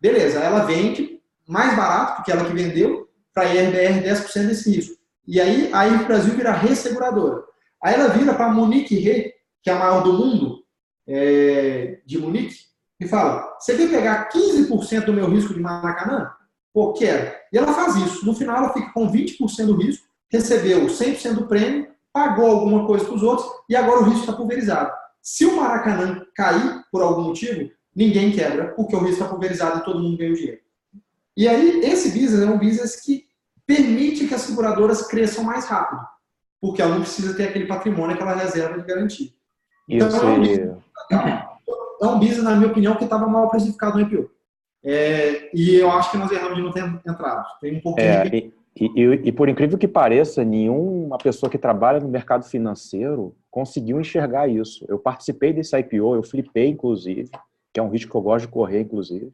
Beleza, ela vende mais barato, porque ela que vendeu, para a IRBR 10% desse risco. E aí a IRB Brasil vira resseguradora. Aí ela vira para a Munique Re, que é a maior do mundo, de Munique, e fala, você quer pegar 15% do meu risco de Maracanã? Pô, quero. E ela faz isso. No final ela fica com 20% do risco, recebeu 100% do prêmio, pagou alguma coisa para os outros e agora o risco está pulverizado. Se o Maracanã cair por algum motivo, ninguém quebra, porque o risco está pulverizado e todo mundo ganha o dinheiro. E aí, esse business é um business que permite que as seguradoras cresçam mais rápido, porque ela não precisa ter aquele patrimônio, aquela reserva de garantia. Então, é um business, na minha opinião, que estava mal precificado no IPO. E eu acho que nós erramos de não ter entrado. Tem um pouquinho E por incrível que pareça, nenhuma pessoa que trabalha no mercado financeiro conseguiu enxergar isso. Eu participei desse IPO, eu flipei, inclusive, que é um risco que eu gosto de correr, inclusive.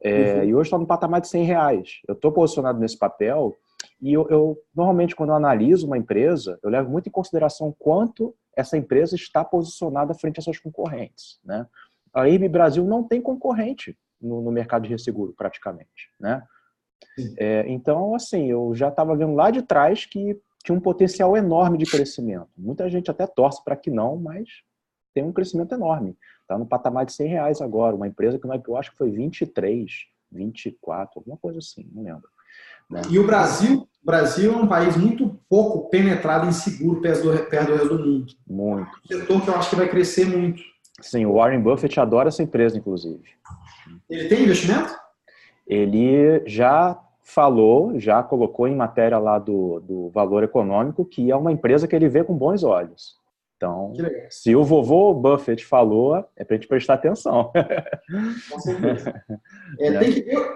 E hoje estou no patamar de R$100. Eu estou posicionado nesse papel e eu normalmente, quando eu analiso uma empresa, eu levo muito em consideração quanto essa empresa está posicionada frente às suas concorrentes, né? A IRB Brasil não tem concorrente no mercado de resseguro, praticamente, né? Então, assim, eu já estava vendo lá de trás que tinha um potencial enorme de crescimento. Muita gente até torce para que não, mas tem um crescimento enorme. Está no patamar de R$100 agora. Uma empresa que no IPO acho que foi 23, 24, alguma coisa assim, não lembro. Né? E o Brasil é um país muito pouco penetrado em seguro perto do resto do mundo. Muito. Um setor que eu acho que vai crescer muito. Sim, o Warren Buffett adora essa empresa, inclusive. Ele tem investimento? Ele já falou, já colocou em matéria lá do Valor Econômico que é uma empresa que ele vê com bons olhos. Então, se o vovô Buffett falou, é para a gente prestar atenção. Com certeza.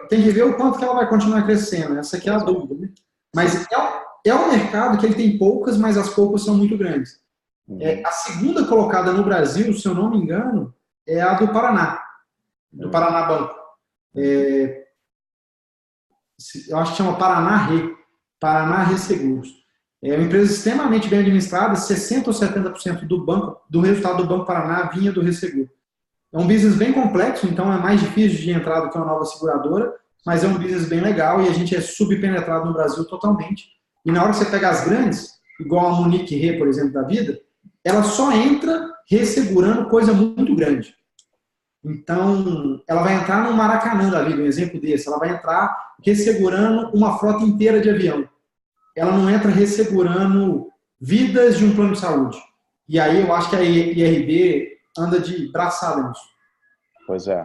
Tem que ver o quanto que ela vai continuar crescendo. Essa aqui é a dúvida. Né? Mas é um mercado que ele tem poucas, mas as poucas são muito grandes. A segunda colocada no Brasil, se eu não me engano, é a do Paraná. Do Paraná Banco. Eu acho que chama Paraná Resseguros. É uma empresa extremamente bem administrada, 60% ou 70% do resultado do Banco Paraná vinha do resseguro. É um business bem complexo, então é mais difícil de entrar do que uma nova seguradora, mas é um business bem legal e a gente é subpenetrado no Brasil totalmente. E na hora que você pega as grandes, igual a Munique Re, por exemplo, da vida, ela só entra ressegurando coisa muito grande. Então, ela vai entrar no Maracanã da vida, um exemplo desse. Ela vai entrar ressegurando uma frota inteira de avião. Ela não entra ressegurando vidas de um plano de saúde. E aí eu acho que a IRB anda de braçada nisso. Pois é.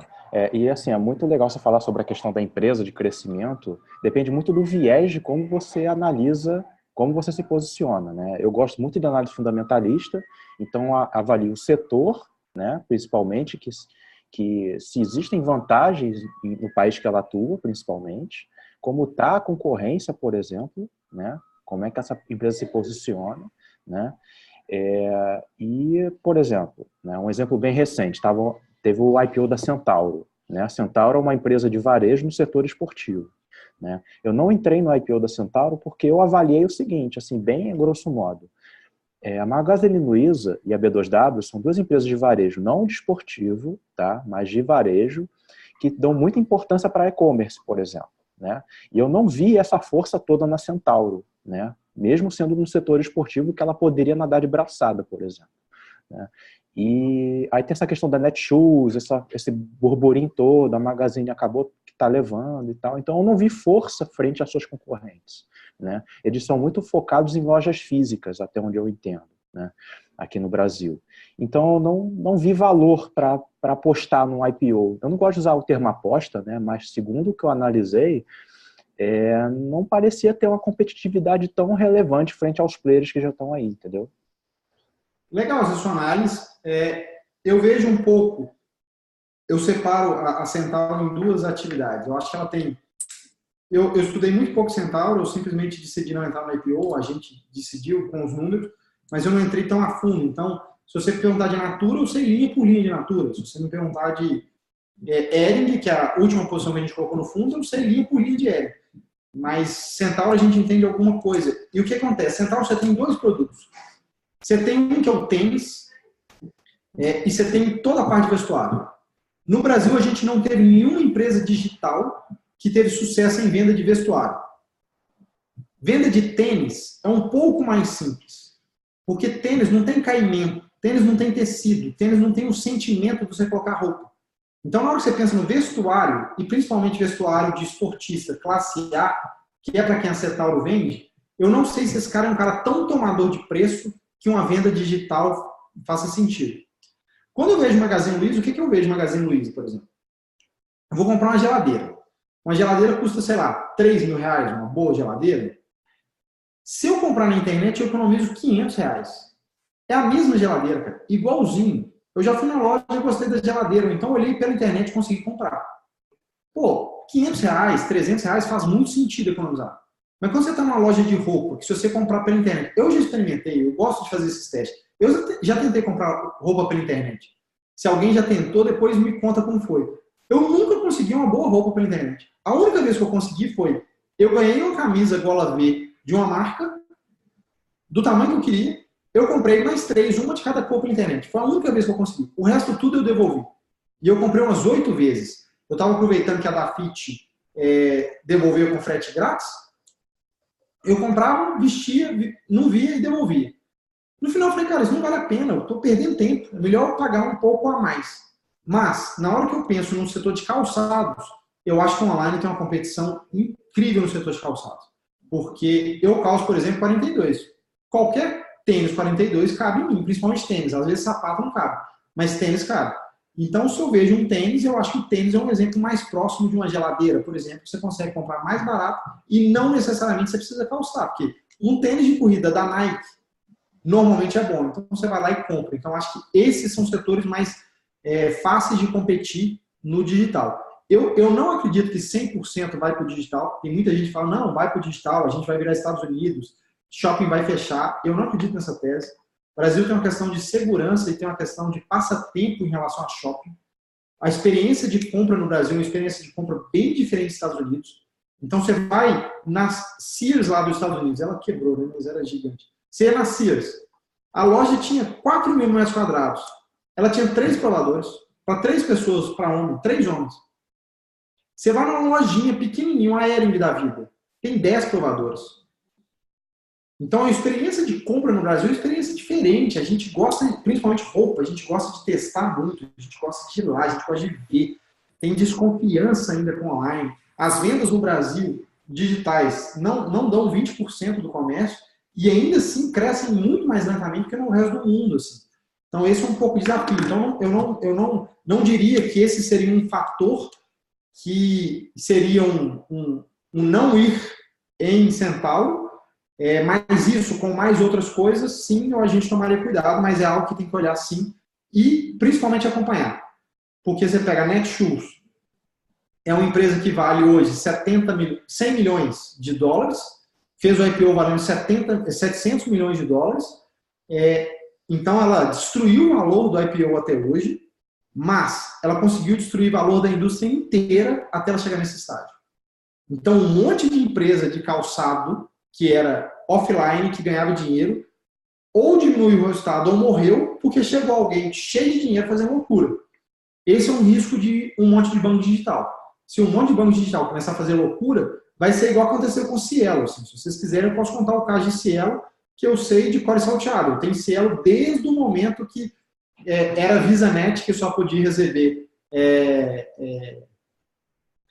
E assim, é muito legal você falar sobre a questão da empresa, de crescimento. Depende muito do viés de como você analisa, como você se posiciona, né? Eu gosto muito de análise fundamentalista, então avalio o setor, né, principalmente, que se existem vantagens no país que ela atua, principalmente, como está a concorrência, por exemplo, né? Como é que essa empresa se posiciona, né? E, por exemplo, né, um exemplo bem recente, teve o IPO da Centauro, né? A Centauro é uma empresa de varejo no setor esportivo, né? Eu não entrei no IPO da Centauro porque eu avaliei o seguinte, assim, bem grosso modo. A Magazine Luiza e a B2W são duas empresas de varejo, não de esportivo, tá? Mas de varejo, que dão muita importância para e-commerce, por exemplo, né? E eu não vi essa força toda na Centauro, né? Mesmo sendo no setor esportivo, que ela poderia nadar de braçada, por exemplo, né? E aí tem essa questão da Netshoes, esse burburinho todo, a Magazine acabou que está levando e tal. Então eu não vi força frente às suas concorrentes, né? Eles são muito focados em lojas físicas, até onde eu entendo, né? Aqui no Brasil. Então eu não vi valor para apostar num IPO. Eu não gosto de usar o termo aposta, né? Mas segundo o que eu analisei, não parecia ter uma competitividade tão relevante frente aos players que já estão aí, entendeu? Legal essa sua análise. Eu vejo um pouco eu separo a Centauro em duas atividades. Eu acho que ela tem... Eu estudei muito pouco Centauro, eu simplesmente decidi não entrar no IPO, a gente decidiu com os números, mas eu não entrei tão a fundo. Então, se você perguntar de Natura, eu sei linha por linha de Natura. Se você me perguntar de Hering, que é a última posição que a gente colocou no fundo, eu sei linha por linha de Hering. Mas Centauro a gente entende alguma coisa. E o que acontece? Centauro você tem dois produtos. Você tem um que é o tênis, e você tem toda a parte de vestuário. No Brasil, a gente não teve nenhuma empresa digital que teve sucesso em venda de vestuário. Venda de tênis é um pouco mais simples. Porque tênis não tem caimento, tênis não tem tecido, tênis não tem o sentimento de você colocar roupa. Então, na hora que você pensa no vestuário, e principalmente vestuário de esportista classe A, que é para quem a Centauro vende, eu não sei se esse cara é um cara tão tomador de preço que uma venda digital faça sentido. Quando eu vejo Magazine Luiza, o que eu vejo Magazine Luiza, por exemplo? Eu vou comprar uma geladeira. Uma geladeira custa, sei lá, R$3.000, uma boa geladeira. Se eu comprar na internet, eu economizo R$500. É a mesma geladeira, cara. Igualzinho. Eu já fui na loja e gostei da geladeira. Então, eu olhei pela internet e consegui comprar. Pô, R$500, R$300 faz muito sentido economizar. Mas quando você está numa loja de roupa, que se você comprar pela internet... Eu já experimentei, eu gosto de fazer esses testes. Eu já tentei comprar roupa pela internet. Se alguém já tentou, depois me conta como foi. Eu nunca consegui uma boa roupa pela internet. A única vez que eu consegui foi... Eu ganhei uma camisa gola V de uma marca, do tamanho que eu queria. Eu comprei mais 3, uma de cada cor pela internet. Foi a única vez que eu consegui. O resto tudo eu devolvi. E eu comprei umas 8 vezes. Eu estava aproveitando que a Dafit devolveu com frete grátis. Eu comprava, vestia, não via e devolvia. No final eu falei, cara, isso não vale a pena. Eu estou perdendo tempo. É melhor eu pagar um pouco a mais. Mas, na hora que eu penso no setor de calçados, eu acho que o online tem uma competição incrível no setor de calçados. Porque eu calço, por exemplo, 42. Qualquer tênis 42 cabe em mim, principalmente tênis. Às vezes sapato não cabe, mas tênis cabe. Então, se eu vejo um tênis, eu acho que o tênis é um exemplo mais próximo de uma geladeira, por exemplo, que você consegue comprar mais barato e não necessariamente você precisa calçar. Porque um tênis de corrida da Nike normalmente é bom. Então, você vai lá e compra. Então, acho que esses são setores mais fáceis de competir no digital. Eu não acredito que 100% vai para o digital. Tem muita gente que fala, não, vai para o digital, a gente vai virar Estados Unidos, shopping vai fechar. Eu não acredito nessa tese. O Brasil tem uma questão de segurança e tem uma questão de passatempo em relação a shopping. A experiência de compra no Brasil é uma experiência de compra bem diferente dos Estados Unidos. Então, você vai na Sears lá dos Estados Unidos, ela quebrou, né? Mas era gigante. Você ia na Sears, a loja tinha 4 mil metros quadrados. Ela tinha 3 provadores, para 3 pessoas, para homem, 3 homens. Você vai numa lojinha pequenininha, uma Hering da vida, tem 10 provadores. Então, a experiência de compra no Brasil é uma experiência diferente. A gente gosta, principalmente roupa, a gente gosta de testar muito, a gente gosta de ir lá, a gente gosta de ver. Tem desconfiança ainda com online. As vendas no Brasil, digitais, não dão 20% do comércio e ainda assim crescem muito mais lentamente que no resto do mundo. Assim. Então, esse é um pouco o desafio. Então, eu não diria que esse seria um fator que seria um não ir em Centauro, mas isso com mais outras coisas, sim, a gente tomaria cuidado, mas é algo que tem que olhar sim e principalmente acompanhar. Porque você pega a Netshoes, é uma empresa que vale hoje 100 milhões de dólares, fez o IPO valendo 700 milhões de dólares, então ela destruiu o valor do IPO até hoje, mas ela conseguiu destruir o valor da indústria inteira até ela chegar nesse estágio. Então, um monte de empresa de calçado que era offline, que ganhava dinheiro, ou diminuiu o resultado ou morreu porque chegou alguém cheio de dinheiro fazendo loucura. Esse é um risco de um monte de banco digital. Se um monte de banco digital começar a fazer loucura, vai ser igual aconteceu com o Cielo. Assim. Se vocês quiserem, eu posso contar o caso de Cielo, que eu sei de cor e salteado. Eu tenho Cielo desde o momento que era VisaNet, que só podia receber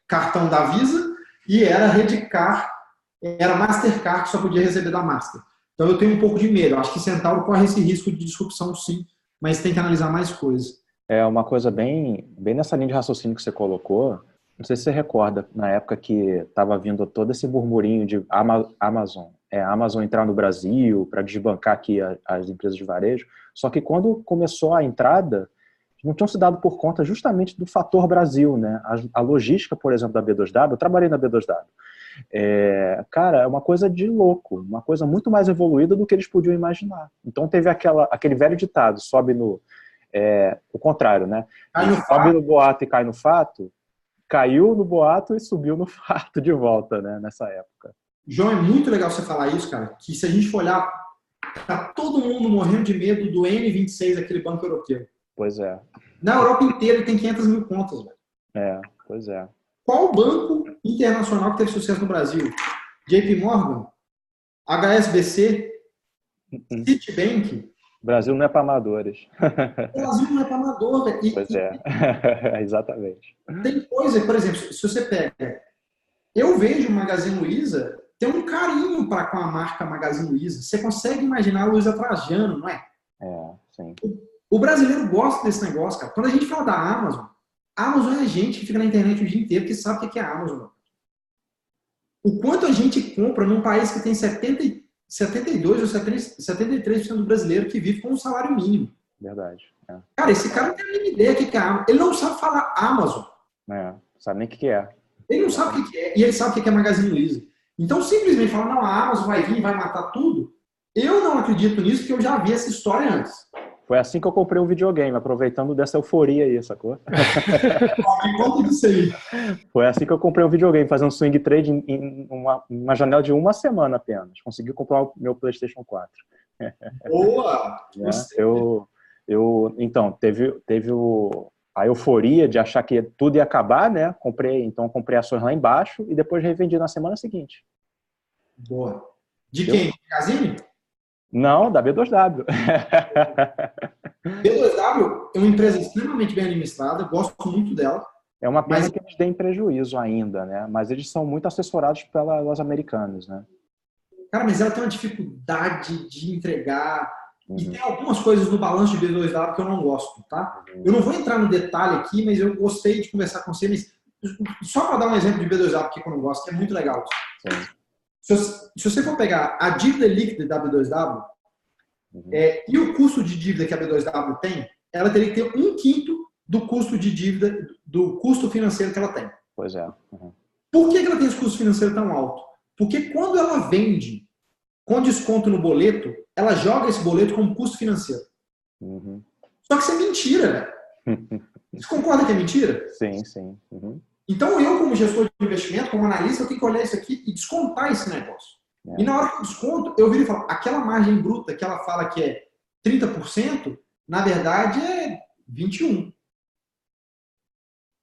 cartão da Visa, e era Redcard, era Mastercard, que só podia receber da Master. Então eu tenho um pouco de medo. Eu acho que Centauro corre esse risco de disrupção, sim, mas tem que analisar mais coisas. É uma coisa bem nessa linha de raciocínio que você colocou. Não sei se você recorda, na época que estava vindo todo esse burburinho de Amazon entrar no Brasil para desbancar aqui as empresas de varejo. Só que quando começou a entrada, não tinham se dado por conta justamente do fator Brasil, né? A logística, por exemplo, da B2W, eu trabalhei na B2W. Cara, é uma coisa de louco, uma coisa muito mais evoluída do que eles podiam imaginar. Então teve aquele velho ditado, sobe no... o contrário, né? Sobe no boato e cai no fato, caiu no boato e subiu no fato de volta, né? Nessa época. João, é muito legal você falar isso, cara, que se a gente for olhar, tá todo mundo morrendo de medo do N26, aquele banco europeu. Pois é. Na Europa inteira ele tem 500 mil contas, velho. Pois é. Qual banco internacional que teve sucesso no Brasil? JP Morgan? HSBC? Citibank? O Brasil não é para amadores. O Brasil não é para amador, velho. Pois é, exatamente. Tem coisa, por exemplo, se você pega... Eu vejo o Magazine Luiza tem um carinho com a marca Magazine Luiza. Você consegue imaginar a Luiza Trajano, não é? Sim. O brasileiro gosta desse negócio, cara. Quando a gente fala da Amazon, a Amazon é gente que fica na internet o dia inteiro que sabe o que é a Amazon. O quanto a gente compra num país que tem 72 ou 73% do brasileiro que vive com um salário mínimo. Verdade. Cara, esse cara não tem a mínima ideia do que é a Amazon. Ele não sabe falar Amazon. Sabe nem o que é. Ele não sabe o que é. E ele sabe o que é Magazine Luiza. Então, simplesmente falar, não, a Amazon vai vir e vai matar tudo. Eu não acredito nisso, porque eu já vi essa história antes. Foi assim que eu comprei um videogame, aproveitando dessa euforia aí, sacou? Me conta disso aí. Foi assim que eu comprei um videogame, fazendo swing trade em uma janela de uma semana apenas. Consegui comprar o meu PlayStation 4. Boa! Então, teve a euforia de achar que tudo ia acabar, né? Comprei ações lá embaixo e depois revendi na semana seguinte. Boa. De quem? Magazine? Não, da B2W. B2W é uma empresa extremamente bem administrada, gosto muito dela. É uma pena que eles deem prejuízo ainda, né? Mas eles são muito assessorados pelas americanas, né? Cara, mas ela tem uma dificuldade de entregar. E tem algumas coisas no balanço de B2W que eu não gosto, tá? Eu não vou entrar no detalhe aqui, mas eu gostei de conversar com você. Mas só para dar um exemplo de B2W que eu não gosto, que é muito legal. Sim. Se você for pegar a dívida líquida da B2W e o custo de dívida que a B2W tem, ela teria que ter 1/5 do custo de dívida, do custo financeiro que ela tem. Pois é. Por que ela tem esse custo financeiro tão alto? Porque quando ela vende com desconto no boleto, ela joga esse boleto como custo financeiro. Só que isso é mentira, velho. Você concorda que é mentira? Sim. Então, eu, como gestor de investimento, como analista, eu tenho que olhar isso aqui e descontar esse negócio. E na hora que eu desconto, eu viro e falo, aquela margem bruta que ela fala que é 30%, na verdade é 21%.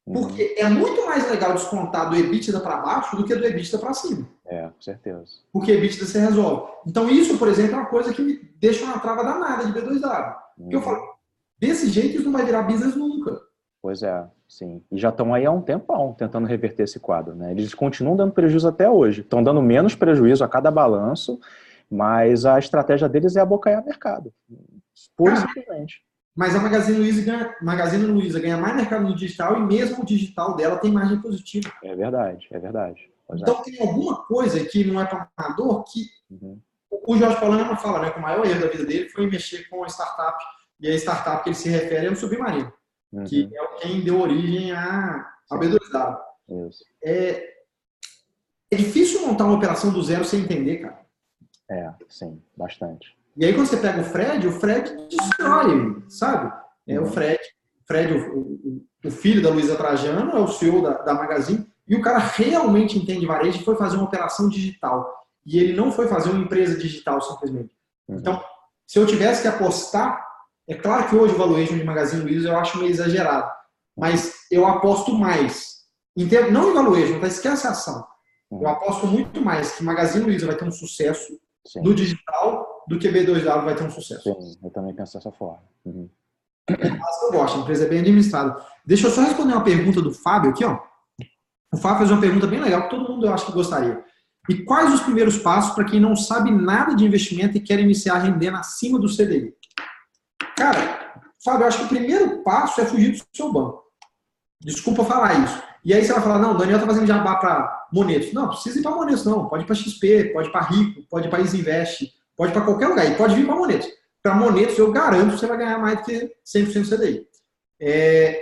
Porque é muito mais legal descontar do EBITDA para baixo do que do EBITDA para cima. Com certeza. Porque EBITDA você resolve. Então, isso, por exemplo, é uma coisa que me deixa uma trava danada de B2W. Porque eu falo, desse jeito isso não vai virar business nunca. Pois é, sim. E já estão aí há um tempão tentando reverter esse quadro, né? Eles continuam dando prejuízo até hoje. Estão dando menos prejuízo a cada balanço, mas a estratégia deles é abocanhar mercado. Pura e simplesmente. Mas a Magazine Luiza ganha mais mercado no digital e mesmo o digital dela tem margem positiva. É verdade. Então tem alguma coisa que não é para amador que o Jorge Paulano fala, né? Que o maior erro da vida dele foi mexer com a startup. E a startup que ele se refere é o Submarino. Que é quem deu origem à B2W. Isso. É difícil montar uma operação do zero sem entender, cara. Sim, bastante. E aí quando você pega o Fred destrói, sabe? O Fred, o filho da Luiza Trajano, é o CEO da Magazine, e o cara realmente entende varejo e foi fazer uma operação digital. E ele não foi fazer uma empresa digital simplesmente. Então, se eu tivesse que apostar, é claro que hoje o valuation de Magazine Luiza eu acho meio exagerado, mas eu aposto mais. Não em valuation, tá? Esquece a ação. Eu aposto muito mais que Magazine Luiza vai ter um sucesso no digital do que B2W vai ter um sucesso. Sim, eu também penso dessa forma. Mas eu gosto, a empresa é bem administrada. Deixa eu só responder uma pergunta do Fábio aqui, ó. O Fábio fez uma pergunta bem legal que todo mundo eu acho que gostaria. E quais os primeiros passos para quem não sabe nada de investimento e quer iniciar rendendo acima do CDI? Cara, Fábio, eu acho que o primeiro passo é fugir do seu banco. Desculpa falar isso. E aí você vai falar, não, o Daniel tá fazendo jabá para Monetos. Não precisa ir para Monetos, não. Pode ir para XP, pode ir para Rico, pode ir para Isinvest, pode ir para qualquer lugar. E pode vir para Monetos. Para Monetos, eu garanto que você vai ganhar mais do que 100% CDI.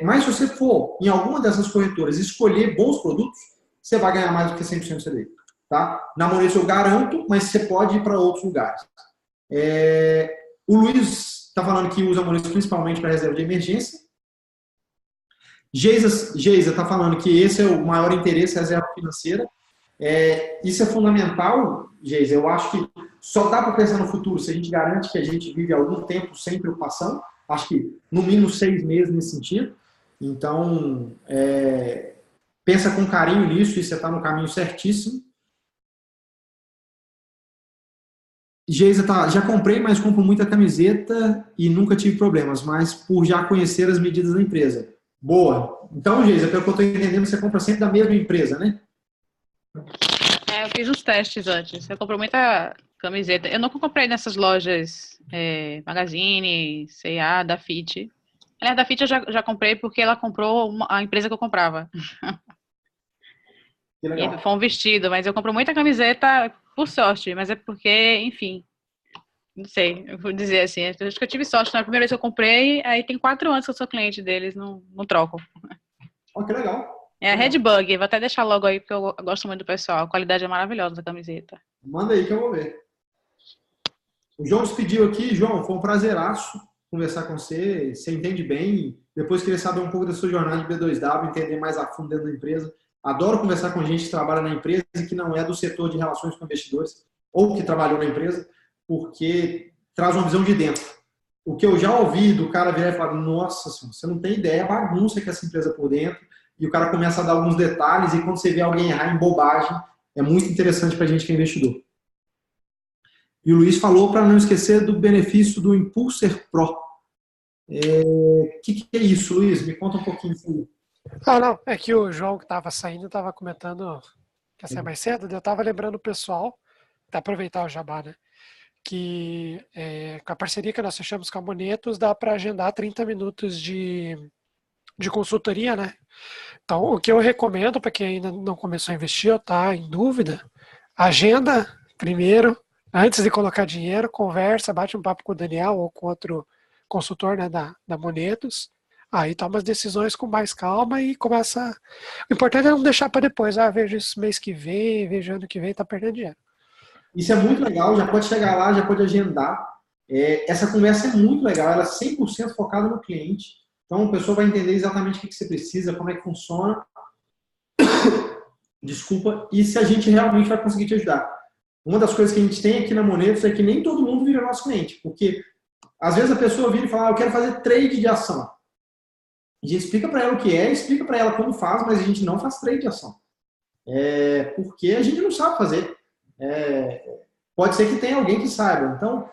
Mas se você for em alguma dessas corretoras escolher bons produtos, você vai ganhar mais do que 100% do CDI. Tá? Na Monetos eu garanto, mas você pode ir para outros lugares. O Luiz está falando que usa a Monetos principalmente para reserva de emergência. Geisa está falando que esse é o maior interesse, reserva financeira. Isso é fundamental, Geisa. Eu acho que só dá para pensar no futuro se a gente garante que a gente vive algum tempo sem preocupação. Acho que no mínimo 6 meses nesse sentido. Então, pensa com carinho nisso e você está no caminho certíssimo. Geisa, já comprei, mas compro muita camiseta e nunca tive problemas, mas por já conhecer as medidas da empresa. Boa. Então, Geisa, pelo que eu estou entendendo, você compra sempre da mesma empresa, né? Eu fiz uns testes antes. Eu comprei muita camiseta. Eu nunca comprei nessas lojas Magazine, C&A, da Fit. Aliás, da Fit eu já comprei porque ela comprou a empresa que eu comprava. Que legal. E foi um vestido, mas eu compro muita camiseta por sorte, mas é porque, enfim, não sei, eu vou dizer assim, acho que eu tive sorte na primeira vez que eu comprei, aí tem 4 anos que eu sou cliente deles, não troco. Que legal. É a Redbug, vou até deixar logo aí, porque eu gosto muito do pessoal, a qualidade é maravilhosa da camiseta. Manda aí que eu vou ver. O João se pediu aqui. João, foi um prazeraço conversar com você, você entende bem, depois queria saber um pouco da sua jornada de B2W, entender mais a fundo dentro da empresa. Adoro conversar com gente que trabalha na empresa e que não é do setor de relações com investidores, ou que trabalhou na empresa, porque traz uma visão de dentro. O que eu já ouvi do cara virar e falar, nossa senhora, você não tem ideia a bagunça que é essa empresa por dentro, e o cara começa a dar alguns detalhes, e quando você vê alguém errar em bobagem, é muito interessante para a gente que é investidor. E o Luiz falou para não esquecer do benefício do Impulser Pro. Que é isso, Luiz? Me conta um pouquinho isso aí. Não, é que o João que estava saindo estava comentando que ia sair mais cedo, eu estava lembrando o pessoal, para aproveitar o jabá, né? Que com a parceria que nós fechamos com a Monetos, dá para agendar 30 minutos de consultoria, né? Então, o que eu recomendo para quem ainda não começou a investir ou está em dúvida, agenda primeiro, antes de colocar dinheiro, conversa, bate um papo com o Daniel ou com outro consultor, né, da Monetos. Aí toma as decisões com mais calma e começa. O importante é não deixar para depois. Vejo isso mês que vem, vejo ano que vem, tá perdendo dinheiro. Isso é muito legal, já pode chegar lá, já pode agendar. Essa conversa é muito legal, ela é 100% focada no cliente. Então a pessoa vai entender exatamente o que você precisa, como é que funciona. Desculpa, e se a gente realmente vai conseguir te ajudar. Uma das coisas que a gente tem aqui na Monetos é que nem todo mundo vira nosso cliente, porque às vezes a pessoa vira e fala, eu quero fazer trade de ação. A gente explica para ela o que é, explica para ela como faz, mas a gente não faz trade de ação. Porque a gente não sabe fazer. Pode ser que tenha alguém que saiba. Então,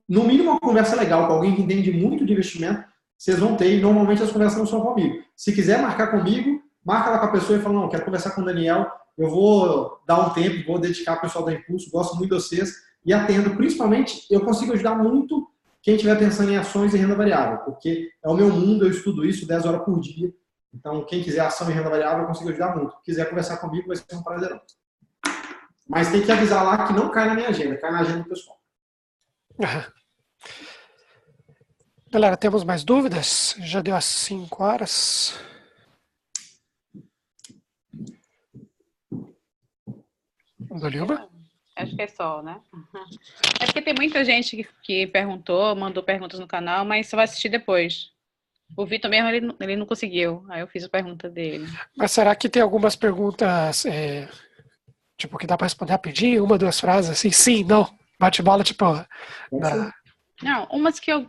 no mínimo uma conversa legal com alguém que entende muito de investimento, vocês vão ter, e normalmente as conversas não são comigo. Se quiser marcar comigo, marca lá com a pessoa e fala, não, quero conversar com o Daniel, eu vou dar um tempo, vou dedicar ao pessoal da Impulso, gosto muito de vocês, e atendo. Principalmente, eu consigo ajudar muito quem estiver pensando em ações e renda variável, porque é o meu mundo, eu estudo isso 10 horas por dia. Então, quem quiser ação e renda variável, eu consigo ajudar muito. Se quiser conversar comigo, vai ser um prazerão. Mas tem que avisar lá que não cai na minha agenda, cai na agenda do pessoal. Galera, temos mais dúvidas? Já deu as 5 horas. Dolilba? Acho que é só, né? É porque tem muita gente que perguntou, mandou perguntas no canal, mas só vai assistir depois. O Vitor mesmo, ele não conseguiu. Aí eu fiz a pergunta dele. Mas será que tem algumas perguntas, tipo, que dá para responder rapidinho? 1, 2 frases, assim, sim, não. Bate bola, tipo... Não, umas que eu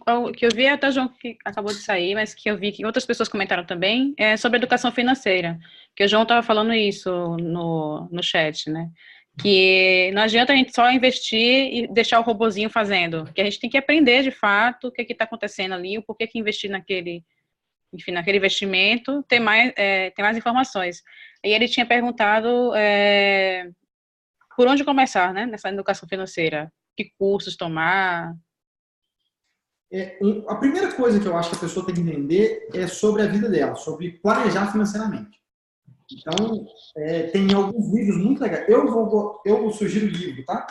vi, até o João que acabou de sair, mas que eu vi que outras pessoas comentaram também, é sobre educação financeira. Que o João estava falando isso no chat, né? Que não adianta a gente só investir e deixar o robozinho fazendo, que a gente tem que aprender de fato o que está acontecendo ali, o porquê que investir naquele investimento, ter mais informações. E ele tinha perguntado por onde começar, né, nessa educação financeira, que cursos tomar. A primeira coisa que eu acho que a pessoa tem que entender é sobre a vida dela, sobre planejar financeiramente. Então, tem alguns livros muito legais. Eu sugiro livro, tá?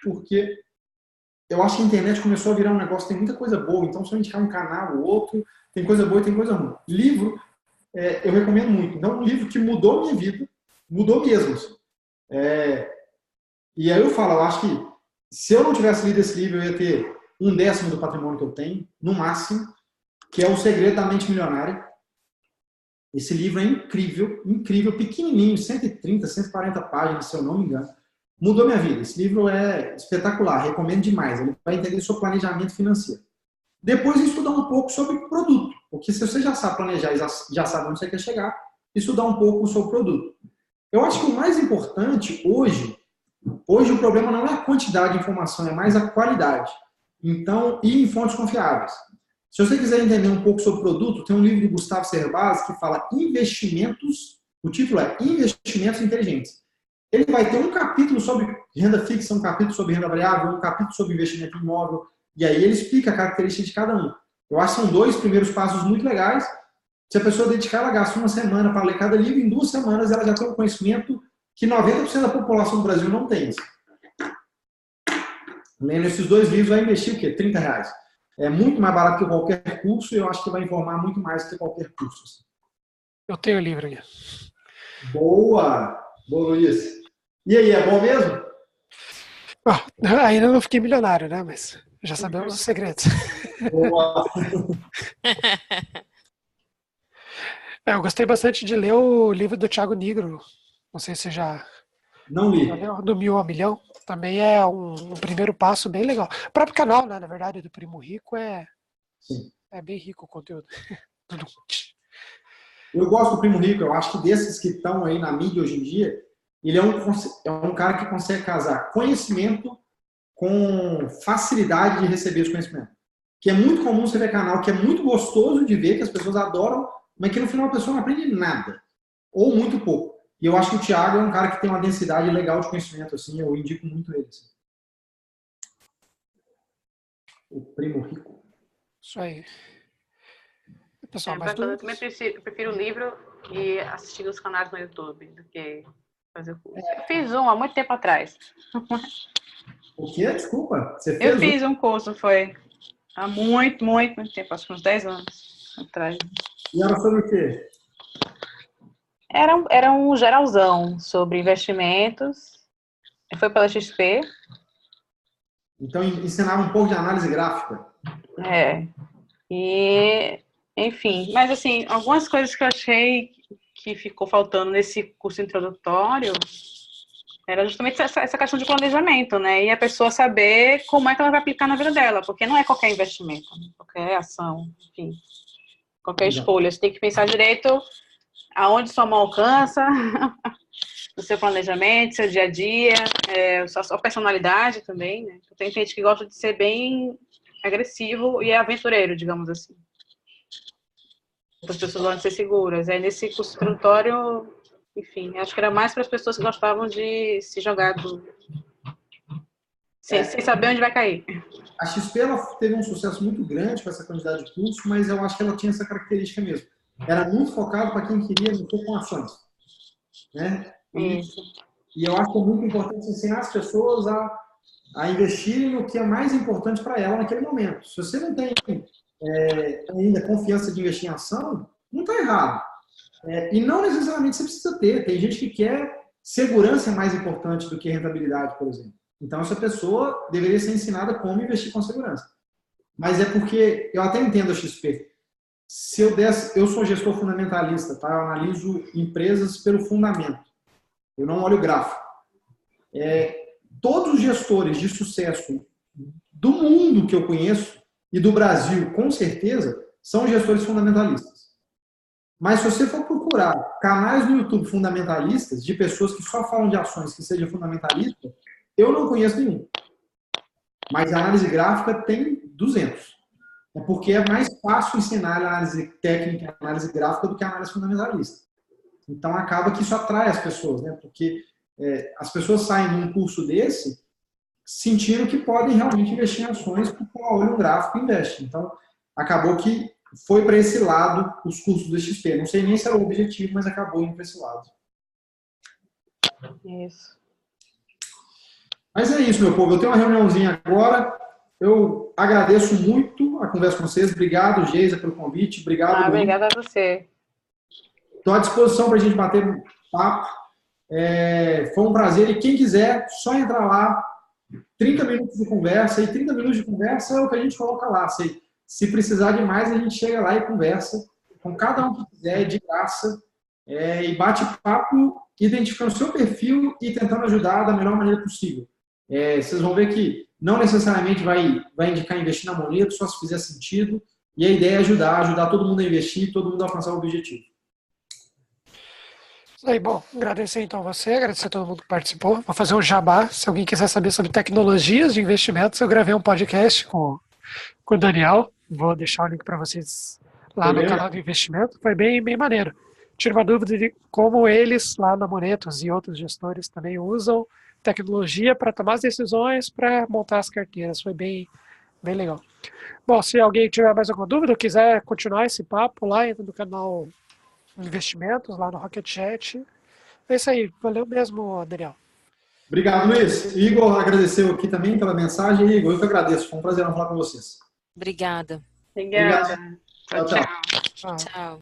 Porque eu acho que a internet começou a virar um negócio, tem muita coisa boa, então se eu indicar um canal ou outro, tem coisa boa e tem coisa ruim. Livro, eu recomendo muito. Então, um livro que mudou minha vida, mudou mesmo. Assim. E aí eu falo, eu acho que se eu não tivesse lido esse livro, eu ia ter 1/10 do patrimônio que eu tenho, no máximo, que é O Segredo da Mente Milionária. Esse livro é incrível, incrível, pequenininho, 130, 140 páginas, se eu não me engano. Mudou minha vida. Esse livro é espetacular, recomendo demais. Ele vai entender o seu planejamento financeiro. Depois, estudar um pouco sobre produto, porque se você já sabe planejar e já sabe onde você quer chegar, estudar um pouco o seu produto. Eu acho que o mais importante hoje o problema não é a quantidade de informação, é mais a qualidade. Então, ir em fontes confiáveis. Se você quiser entender um pouco sobre o produto, tem um livro do Gustavo Cerbasi que fala investimentos, o título é Investimentos Inteligentes. Ele vai ter um capítulo sobre renda fixa, um capítulo sobre renda variável, um capítulo sobre investimento imóvel, e aí ele explica a característica de cada um. Eu acho que são 2 primeiros passos muito legais. Se a pessoa dedicar, ela gasta uma semana para ler cada livro, em 2 semanas ela já tem um conhecimento que 90% da população do Brasil não tem. Lendo esses 2 livros, vai investir o quê? R$30. É muito mais barato que qualquer curso e eu acho que vai informar muito mais do que qualquer curso. Eu tenho o livro aqui. Boa! Boa, Luiz. E aí, é bom mesmo? Ainda não fiquei milionário, né? Mas já sabemos os segredos. Boa! Eu gostei bastante de ler o livro do Thiago Nigro. Não sei se você já Não li. leu, do 1000 ao Milhão. Também é um primeiro passo bem legal. O próprio canal, né, na verdade, do Primo Rico Sim. é bem rico o conteúdo. Eu gosto do Primo Rico. Eu acho que desses que estão aí na mídia hoje em dia, ele é um cara que consegue casar conhecimento com facilidade de receber esse conhecimento. Que é muito comum você ver canal que é muito gostoso de ver, que as pessoas adoram, mas que no final a pessoa não aprende nada. Ou muito pouco. E eu acho que o Thiago é um cara que tem uma densidade legal de conhecimento, assim, eu indico muito ele. Assim. O Primo Rico. Isso aí. Pessoal, mais Eu também prefiro o livro e assistir os canais no YouTube do que fazer o curso. Eu fiz um há muito tempo atrás. O quê? Desculpa. Você fez Eu fiz um curso, foi há muito tempo, acho que uns 10 anos atrás. E era sobre o quê? Era um geralzão sobre investimentos. Foi pela XP. Então, ensinava um pouco de análise gráfica. E, enfim, mas assim, algumas coisas que eu achei que ficou faltando nesse curso introdutório era justamente essa questão de planejamento, né? E a pessoa saber como é que ela vai aplicar na vida dela, porque não é qualquer investimento, qualquer ação, enfim, qualquer escolha. Você tem que pensar direito aonde sua mão alcança, no seu planejamento, seu dia a dia, sua personalidade também, né? Tem gente que gosta de ser bem agressivo e é aventureiro, digamos assim. As pessoas gostam de ser seguras. Aí nesse curso introdutório, enfim, acho que era mais para as pessoas que gostavam de se jogar sem saber onde vai cair. A XP ela teve um sucesso muito grande com essa quantidade de cursos, mas eu acho que ela tinha essa característica mesmo. Era muito focado para quem queria mexer com ações. Né? E eu acho que é muito importante ensinar as pessoas a investirem no que é mais importante para ela naquele momento. Se você não tem ainda confiança de investir em ação, não está errado. E não necessariamente você precisa ter. Tem gente que quer segurança mais importante do que rentabilidade, por exemplo. Então, essa pessoa deveria ser ensinada como investir com segurança. Mas é porque, eu até entendo a XP. Se eu sou gestor fundamentalista, tá? Eu analiso empresas pelo fundamento. Eu não olho o gráfico. Todos os gestores de sucesso do mundo que eu conheço, e do Brasil, com certeza, são gestores fundamentalistas. Mas se você for procurar canais no YouTube fundamentalistas, de pessoas que só falam de ações que sejam fundamentalistas, eu não conheço nenhum. Mas a análise gráfica tem 200. É porque é mais fácil ensinar a análise técnica, a análise gráfica do que a análise fundamentalista. Então acaba que isso atrai as pessoas, né? Porque as pessoas saem de um curso desse sentindo que podem realmente investir em ações porque olha um gráfico e investe. Então acabou que foi para esse lado os cursos do XP. Não sei nem se era o objetivo, mas acabou indo para esse lado. Isso. Mas é isso, meu povo. Eu tenho uma reuniãozinha agora. eu agradeço muito a conversa com vocês. Obrigado, Geisa, pelo convite. Obrigado, Luiz. Obrigada a você. Estou à disposição para a gente bater um papo. Foi um prazer. E quem quiser, só entrar lá. 30 minutos de conversa. E 30 minutos de conversa é o que a gente coloca lá. Se precisar de mais, a gente chega lá e conversa com cada um que quiser, de graça. E bate papo, identificando o seu perfil e tentando ajudar da melhor maneira possível. Vocês vão ver que não necessariamente vai indicar investir na Moneto, só se fizer sentido. E a ideia é ajudar todo mundo a investir e todo mundo a alcançar o objetivo. Isso aí, bom, agradecer então você, agradecer a todo mundo que participou. Vou fazer um jabá. Se alguém quiser saber sobre tecnologias de investimentos, eu gravei um podcast com o Daniel. Vou deixar o link para vocês lá no canal de investimento. Foi bem maneiro. Tiro uma dúvida de como eles lá na Monetos e outros gestores também usam tecnologia para tomar as decisões, para montar as carteiras. Foi bem legal. Bom, se alguém tiver mais alguma dúvida ou quiser continuar esse papo lá, entra no canal Investimentos, lá no Rocket Chat. É isso aí. Valeu mesmo, Daniel. Obrigado, Luiz. Igor agradeceu aqui também pela mensagem. Igor, eu que agradeço. Foi um prazer falar com vocês. Obrigada. Obrigada. Tchau. Tchau.